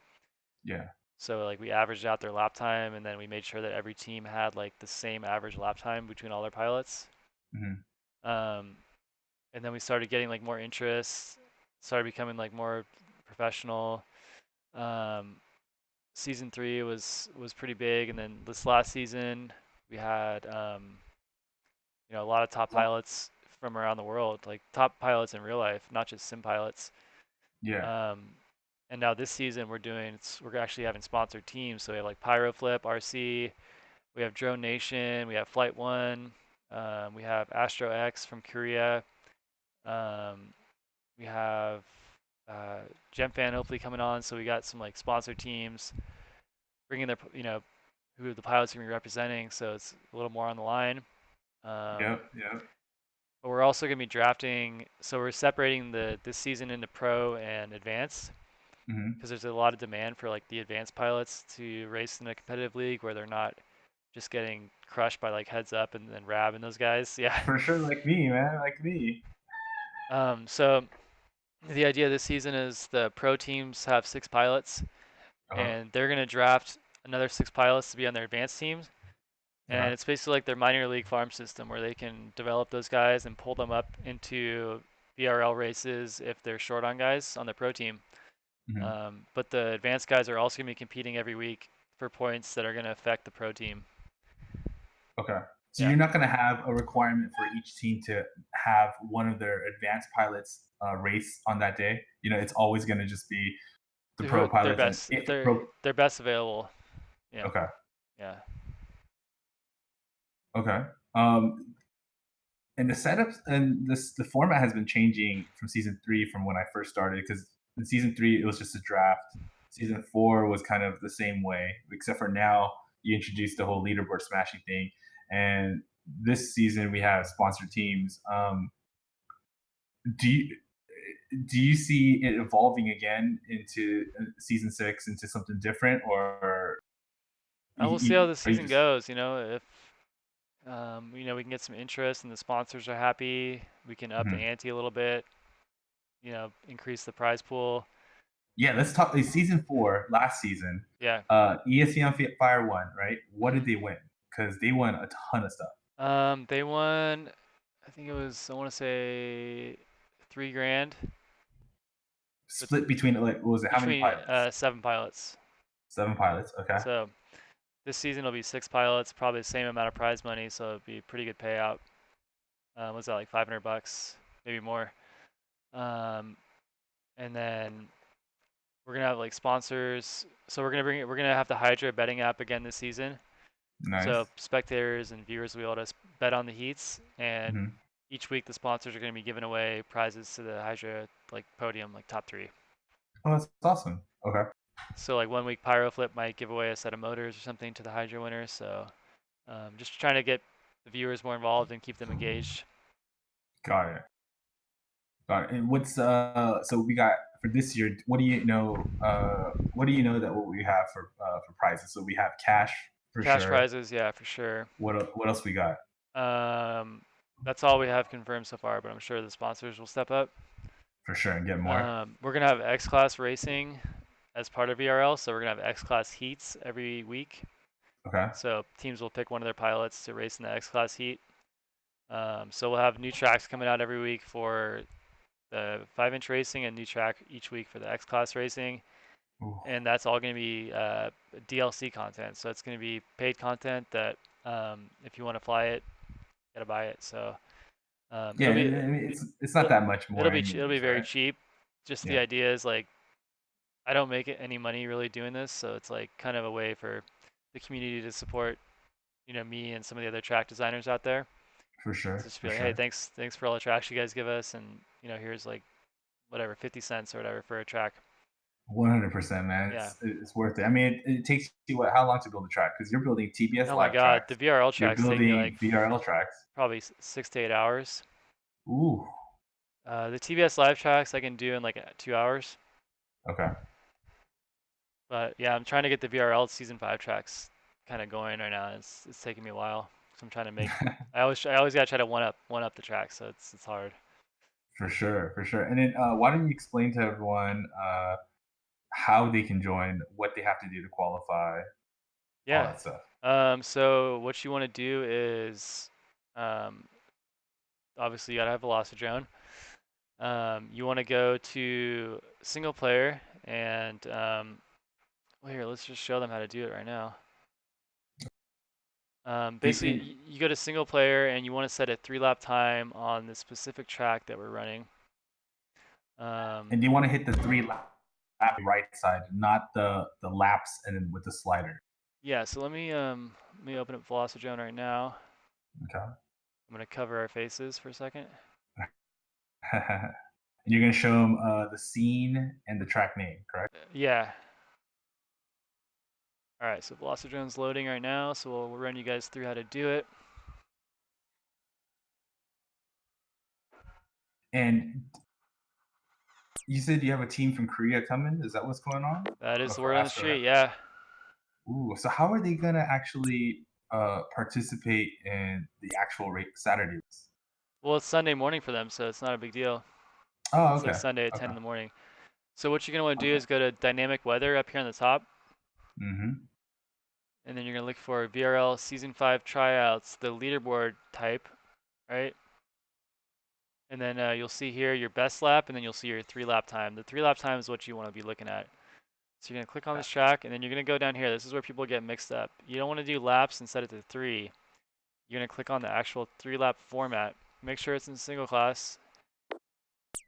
Yeah. So like we averaged out their lap time, and then we made sure that every team had like the same average lap time between all their pilots. Hmm. Um, and then we started getting like more interest, started becoming like more professional. Um, season 3 was pretty big, and then this last season we had a lot of top pilots from around the world, like top pilots in real life, not just sim pilots. Yeah. Um, and now this season we're actually having sponsored teams. So we have like Pyroflip, RC, we have Drone Nation, we have Flight One, we have Astro X from Korea, um, we have uh, GemFan hopefully coming on. So we got some like sponsored teams bringing their who the pilots are going to be representing. So it's a little more on the line. Um, Yep. Yep. but we're also going to be drafting. So we're separating this season into pro and advanced Hmm. because there's a lot of demand for like the advanced pilots to race in a competitive league where they're not just getting crushed by like Heads Up and Rab and those guys. Yeah. For sure, like me, man, like me. So the idea this season is the pro teams have 6 pilots, Uh-huh. and they're going to draft another 6 pilots to be on their advanced teams. And Okay. it's basically like their minor league farm system where they can develop those guys and pull them up into VRL races if they're short on guys on the pro team. Hmm. But the advanced guys are also going to be competing every week for points that are going to affect the pro team. Okay. So Yeah. you're not going to have a requirement for each team to have one of their advanced pilots race on that day. It's always going to just be the pro Their pilots, and best, if the pro. their best available. Yeah. Okay. Yeah. Okay. Um, and the setups and the format has been changing from season three from when I first started because in season three it was just a draft. Season four was kind of the same way, except for now you introduced the whole leaderboard smashing thing, and this season we have sponsored teams. Do you do you see it evolving again into season six into something different, or We'll see how the are you season just goes. If we can get some interest and the sponsors are happy, we can up the mhm. ante a little bit. Increase the prize pool. Yeah, let's talk. Season four, last season, Yeah. ESPN Fire One, right? What did hmm they win? Because they won a ton of stuff, They won. I think it was. I want to say 3 grand, but split between like what was it? How many between pilots? 7 pilots. 7 pilots. Okay, So this season will be 6 pilots, probably the same amount of prize money, so it'd be a pretty good payout. What's that, like $500, maybe more? Um, and then we're gonna have like sponsors. So we're gonna have the Hydra betting app again this season. So nice. spectators and viewers will be able to bet on the heats, and Hmm. each week the sponsors are gonna be giving away prizes to the Hydra like podium, like top three. Oh, that's awesome. Okay, So like one week Pyroflip might give away a set of motors or something to the Hydra winners. So just trying to get the viewers more involved and keep them engaged. got it. Got it. And what's so we got for this year? What do you know? What do you know that what we have for prizes? So we have cash for Cash sure. prizes, yeah, for sure. What else we got? Um, that's all we have confirmed so far, but I'm sure the sponsors will step up. For sure, and get more. We're gonna have X-Class racing as part of VRL, so we're gonna have X-Class heats every week. Okay. So teams will pick one of their pilots to race in the X-Class heat. So we'll have new tracks coming out every week for the 5-inch racing and new track each week for the X-Class racing. Ooh. And that's all going to be DLC content. So it's going to be paid content that if you want to fly it, you got to buy it. So Yeah, I mean, it's not it'll that much more, it'll be anyways, very right? cheap. Just the Yeah, idea is like I don't make any money really doing this, so it's like kind of a way for the community to support me and some of the other track designers out there. for To sure, just be for like, hey, sure. thanks for all the tracks you guys give us, and here's like whatever 50 cents or whatever for a track. 100%, man. Yeah. It's worth it. I mean, it takes you what? How long to build a track? Because you're building TBS Oh my live God, the tracks, VRL you're tracks take me building like VRL tracks. probably 6 to 8 hours. Ooh, The TBS live tracks I can do in like 2 hours. okay, But yeah, I'm trying to get the VRL season 5 tracks kind of going right now. It's taking me a while. So I'm trying to make. I always gotta try to one up the track, so it's hard. for sure, for sure. And then why don't you explain to everyone how they can join, what they have to do to qualify, all Yeah. that stuff. So what you want to do is, um, obviously you gotta have Velocidrone. You want to go to single player and well, here, let's just show them how to do it right now. Basically, And, you go to single player and you want to set a 3-lap time on the specific track that we're running. and you want to hit the lap right side, not the laps and then with the slider. Yeah, so let me open up Velocidrone right now. Okay. I'm gonna cover our faces for a second. And you're gonna show them the scene and the track name, correct? Yeah. All right, so Velocidrone's loading right now, so we'll run you guys through how to do it. And you said you have a team from Korea coming. Is that what's going on? That is the For word on the Astro, right? street. Yeah. Ooh, so how are they gonna actually participate in the actual Saturday race? Well, it's Sunday morning for them, so it's not a big deal. Oh, It's like okay, Sunday at 10 okay, in the morning. So what you're gonna want to do okay. is go to dynamic weather up here on the top, Mm-hmm. and then you're gonna look for VRL Season 5 tryouts, the leaderboard type, right? And then you'll see here your best lap, and then you'll see your 3-lap time. The 3-lap time is what you want to be looking at. So you're gonna click on this track, and then you're gonna go down here. This is where people get mixed up. You don't want to do laps and set it to 3. You're gonna click on the actual 3-lap format. Make sure it's in single class,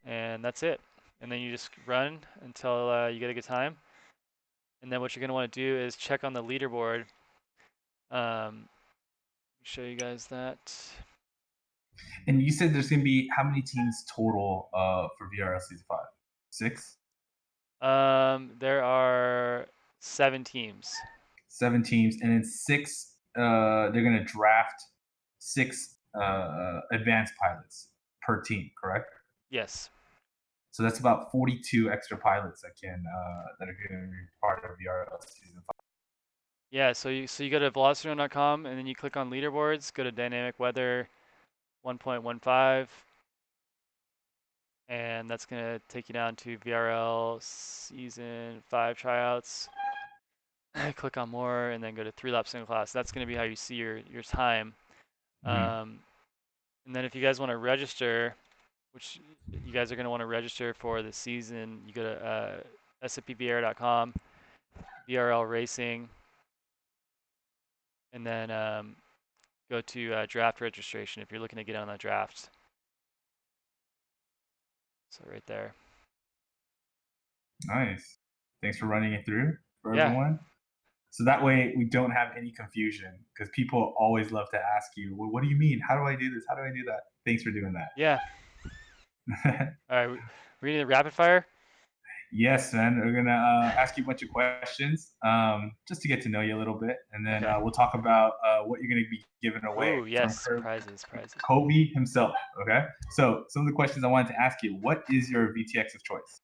and that's it. And then you just run until you get a good time. And then what you're gonna want to do is check on the leaderboard. Show you guys that. And you said there's going to be how many teams total for VRL season 5? 6? There are 7 teams. 7 teams, and then 6. They're going to draft 6 advanced pilots per team, correct? Yes. So that's about 42 extra pilots that are going to be part of VRL season 5. Yeah, so you go to Velocidrone.com and then you click on leaderboards, go to dynamic weather 1.15, and that's gonna take you down to VRL season 5 tryouts. Click on more and then go to 3-lap single class. That's gonna be how you see your time. Mm-hmm. And then if you guys want to register, which you guys are gonna want to register for the season, you go to SFPVAir.com, VRL racing, and then go to draft registration if you're looking to get on the draft. So right there. Nice. Thanks for running it through for Yeah. everyone. So that way we don't have any confusion, because people always love to ask you, well, what do you mean? How do I do this? How do I do that? Thanks for doing Yeah. that. All right. We need a rapid fire. Yes, man. We're going to ask you a bunch of questions just to get to know you a little bit. And then Okay. we'll talk about what you're going to be giving away Ooh, from yes. Prizes. Colby himself. Okay. So some of the questions I wanted to ask you: what is your VTX of choice?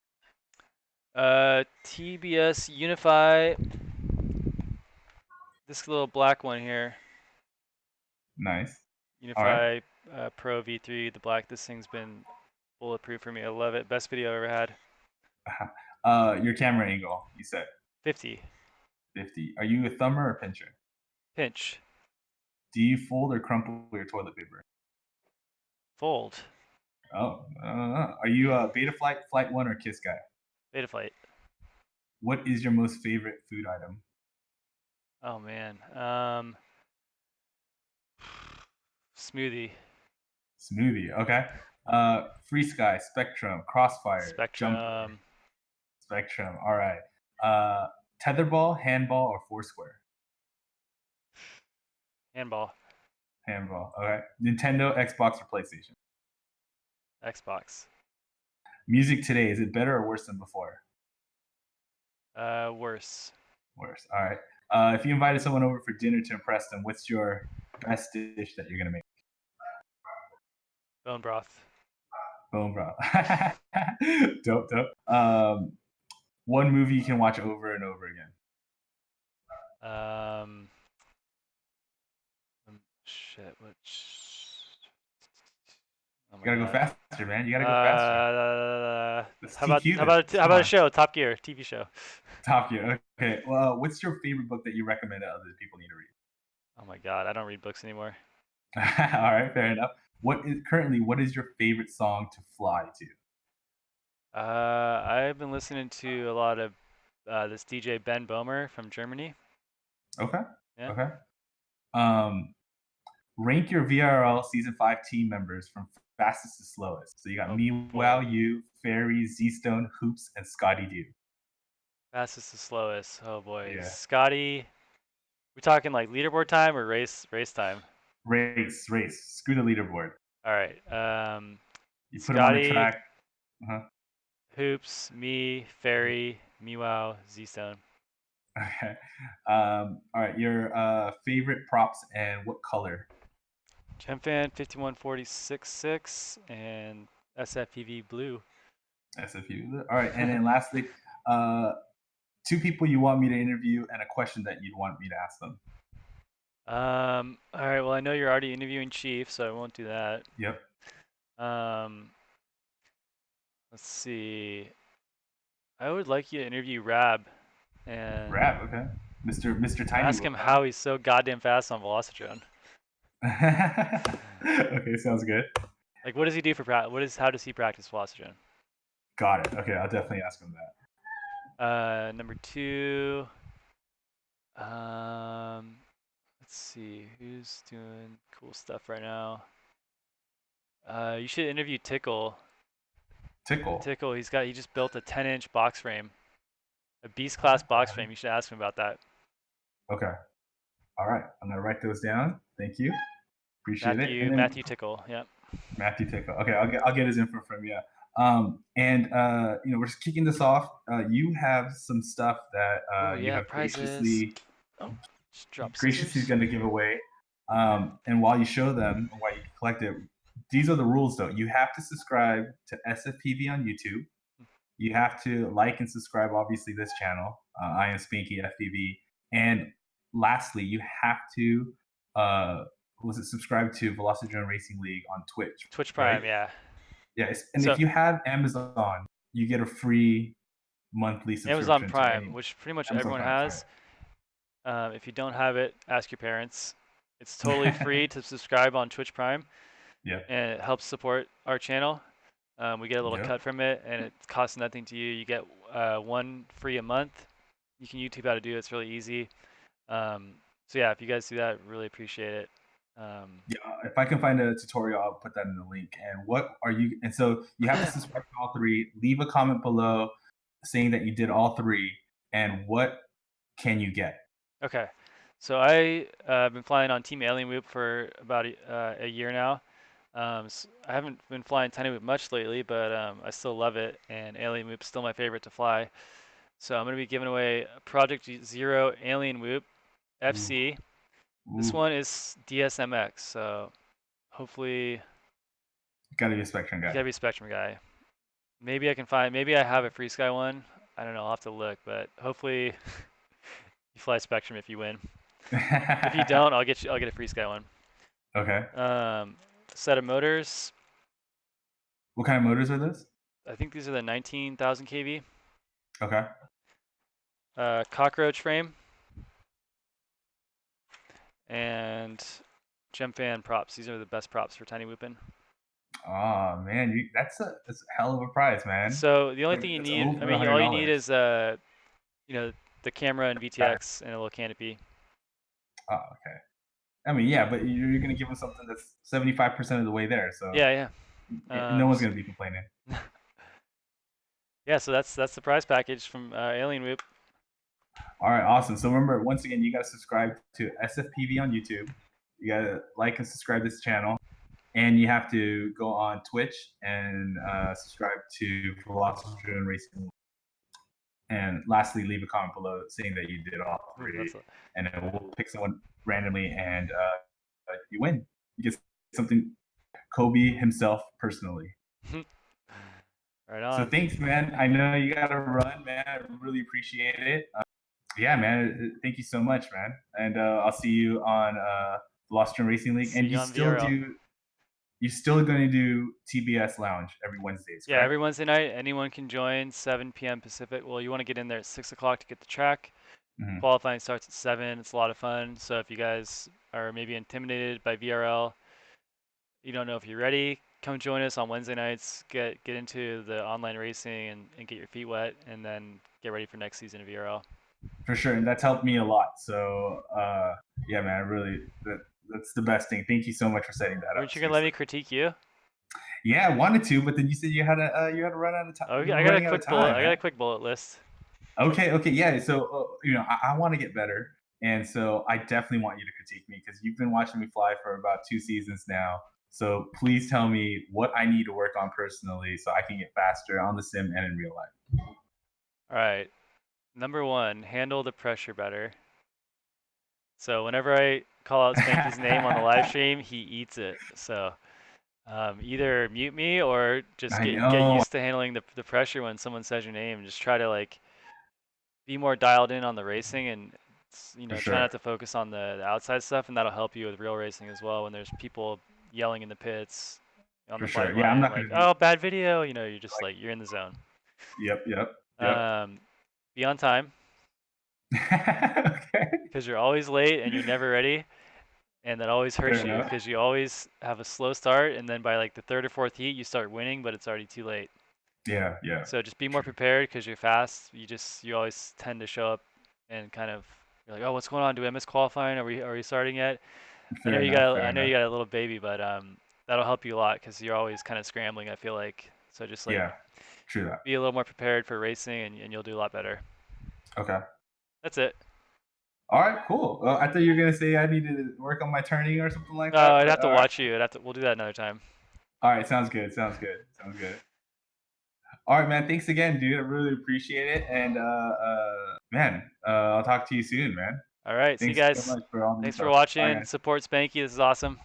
TBS Unify. This little black one here. Nice. All right. Unify Pro V3. The black. This thing's been bulletproof for me. I love it. Best video I ever had. Your camera angle, you said 50. 50. Are you a thumber or pincher? Pinch. Do you fold or crumple your toilet paper? Fold. Oh, are you a Beta Flight, Flight 1, or Kiss guy? Beta flight. What is your most favorite food item? Oh man. Smoothie. Smoothie. Okay. Free Sky, Spectrum, Crossfire, Jumper. Spectrum. Spectrum. All right. Tetherball, handball, or Foursquare? Handball. Handball. Okay. Nintendo, Xbox, or PlayStation? Xbox. Music today, is it better or worse than before? Worse. Worse. All right. If you invited someone over for dinner to impress them, what's your best dish that you're gonna make? Bone broth. Bone broth. Dope, dope. One movie you can watch over and over again. Shit. Oh You my gotta go god. faster, man. You gotta go faster. Let's How about TQ how this. about how Come about a on. show? Top Gear TV show. Top Gear. Okay. Well, what's your favorite book that you recommend that other people need to read? Oh my god, I don't read books anymore. All right, fair enough. What is your favorite song to fly to? I've been listening to a lot of this DJ Ben Bomer from Germany. Okay. Yeah. Okay. Um, rank your VRL season 5 team members from fastest to slowest. So you got Oh me, Wow, boy. you, Fairy, Z Stone, Hoops, and Scotty Dew. Fastest to slowest. Oh boy. Yeah. Scotty. We talking like leaderboard time or race time? Race. Screw the leaderboard. All right. You put them on the Scotty, track. Uh-huh. Hoops, me, Fairy, Meow, Z Stone. Okay. All right. Your favorite props and what color? Gemfan 51466 and SFPV blue. SFU. All right. And then lastly, uh, 2 people you want me to interview and a question that you'd want me to ask them. All right. Well, I know you're already interviewing Chief, so I won't do that. Yep. Let's see. I would like you to interview Rab and Rap. Okay. Mr. Tiny ask Whoop. him Huh? how he's so goddamn fast on Velocidrone. Okay. Sounds good. Like, what does he do for practice? How does he practice Velocidrone? Got it. Okay. I'll definitely ask him that. Number 2. Let's see who's doing cool stuff right now. You should interview Tickle. Tickle. Tickle, he just built a 10-inch box frame, a beast class box frame. You should ask him about that. Okay. All right. I'm gonna write those down. Thank you. Appreciate it. And then Matthew Tickle. Yep. Matthew Tickle. Okay, I'll get his info from you. We're just kicking this off. You have some stuff that Oh you yeah, have prizes. Oh, just drop graciously scissors. going to give away. And while you show them, or while you collect it, these are the rules though. You have to subscribe to SFPV on YouTube. You have to like and subscribe, obviously, this channel. I am Spinky FPV. And lastly, you have to subscribe to Velocidrone Racing League on Twitch, Twitch right? Prime, yeah. Yes. And So if you have Amazon, you get a free monthly Amazon subscription to Prime, any which pretty much Amazon everyone Prime. Sorry. has. If you don't have it, ask your parents. It's totally free to subscribe on Twitch Prime, Yep. and it helps support our channel. We get a little Yep. cut from it, and it costs nothing to you. You get one free a month. You can YouTube how to do it. It's really easy. So yeah, if you guys do that, really appreciate it. Yeah, if I can find a tutorial, I'll put that in the link. And what are you? And so you have to subscribe to all three. Leave a comment below saying that you did all three, and what can you get? Okay, so I've been flying on Team Alien Whoop for about a year now. I haven't been flying Tiny Whoop much lately, but I still love it, and Alien Whoop's still my favorite to fly. So I'm going to be giving away a Project Zero Alien Whoop Ooh, FC. This ooh, one is DSMX, so hopefully gotta be a Spectrum you guy. gotta be a Spectrum guy. Maybe I can find, maybe I have a Free Sky one. I don't know, I'll have to look, but hopefully you fly Spectrum if you win. If you don't, I'll get a Free Sky one. Okay. Um, Set of motors. What kind of motors are this? I think these are the 19,000 kV. Okay. Cockroach frame and gem fan props. These are the best props for tiny whooping. Oh man, that's a hell of a prize, man. So the only Like thing you that's need, I over a mean, hundred all you need dollars. is the camera and VTX and a little canopy. Oh, okay. I mean, yeah, but you're gonna give them something that's 75% of the way there, so Yeah, yeah. no one's gonna be complaining. Yeah, so that's the prize package from Alien Whoop. All right, awesome. So remember, once again, you got to subscribe to SFPV on YouTube. You got to like and subscribe this channel, and you have to go on Twitch and subscribe to Velocidrone Racing. And lastly, leave a comment below saying that you did all Ooh, three, and then we'll pick someone randomly, and you win. You get something Kobe himself personally. right So on. thanks, man. I know you got to run, man. I really appreciate it. Yeah, man. Thank you so much, man. And I'll see you on Velocidrone Racing League. See And you on VRL. you're still going to do TBS Lounge every Wednesdays, Yeah, correct? every Wednesday night, anyone can join 7 p.m. Pacific. Well, you want to get in there at 6 o'clock to get the track. Mm-hmm. Qualifying starts at 7. It's a lot of fun. So if you guys are maybe intimidated by VRL, you don't know if you're ready, come join us on Wednesday nights. Get into the online racing and get your feet wet, and then get ready for next season of VRL. For sure. And that's helped me a lot. So, yeah, man, that's the best thing. Thank you so much for setting that up. Weren't you gonna let Seriously. me critique you? Yeah, I wanted to, but then you said you had to run out of time. Oh, You I were got a running out of quick bullet. time, I got man. a quick bullet list. Okay, yeah. So I want to get better, and so I definitely want you to critique me because you've been watching me fly for about 2 seasons now. So please tell me what I need to work on personally so I can get faster on the sim and in real life. All right. Number one, handle the pressure better. So whenever I call out Spanky's name on the live stream, he eats it. So either mute me or just I get know, used to handling the pressure when someone says your name. Just try to like be more dialed in on the racing and for try sure, not to focus on the outside stuff, and that'll help you with real racing as well. When there's people yelling in the pits on for the flight sure. Yeah, I'm line, not like gonna be "Oh, bad video," you're just like, like you're in the zone. yep. Um, be on time Okay, because you're always late and you're never ready, and that always fair hurts you enough. because you always have a slow start, and then by like the third or fourth heat, you start winning, but it's already too late. Yeah, So just be more true. prepared because you're fast. You always tend to show up and kind of you're like, oh, what's going on? Do I miss qualifying? Are we starting yet? Fair enough. Fair I know you enough. got a little baby, but that'll help you a lot because you're always kind of scrambling. I feel like so just like Yeah, true that. be a little more prepared for racing and you'll do a lot better. Okay. That's it. All right, cool. I thought you were gonna say I needed to work on my turning or something like No, that, I'd but have to all right. watch you. We'll do that another time. All right, sounds good. Sounds good. Sounds good. All right, man. Thanks again, dude. I really appreciate it. And man, I'll talk to you soon, man. All right, see you Thanks so guys. much for all the Thanks for info. Bye, watching. guys. Support Spanky. This is awesome.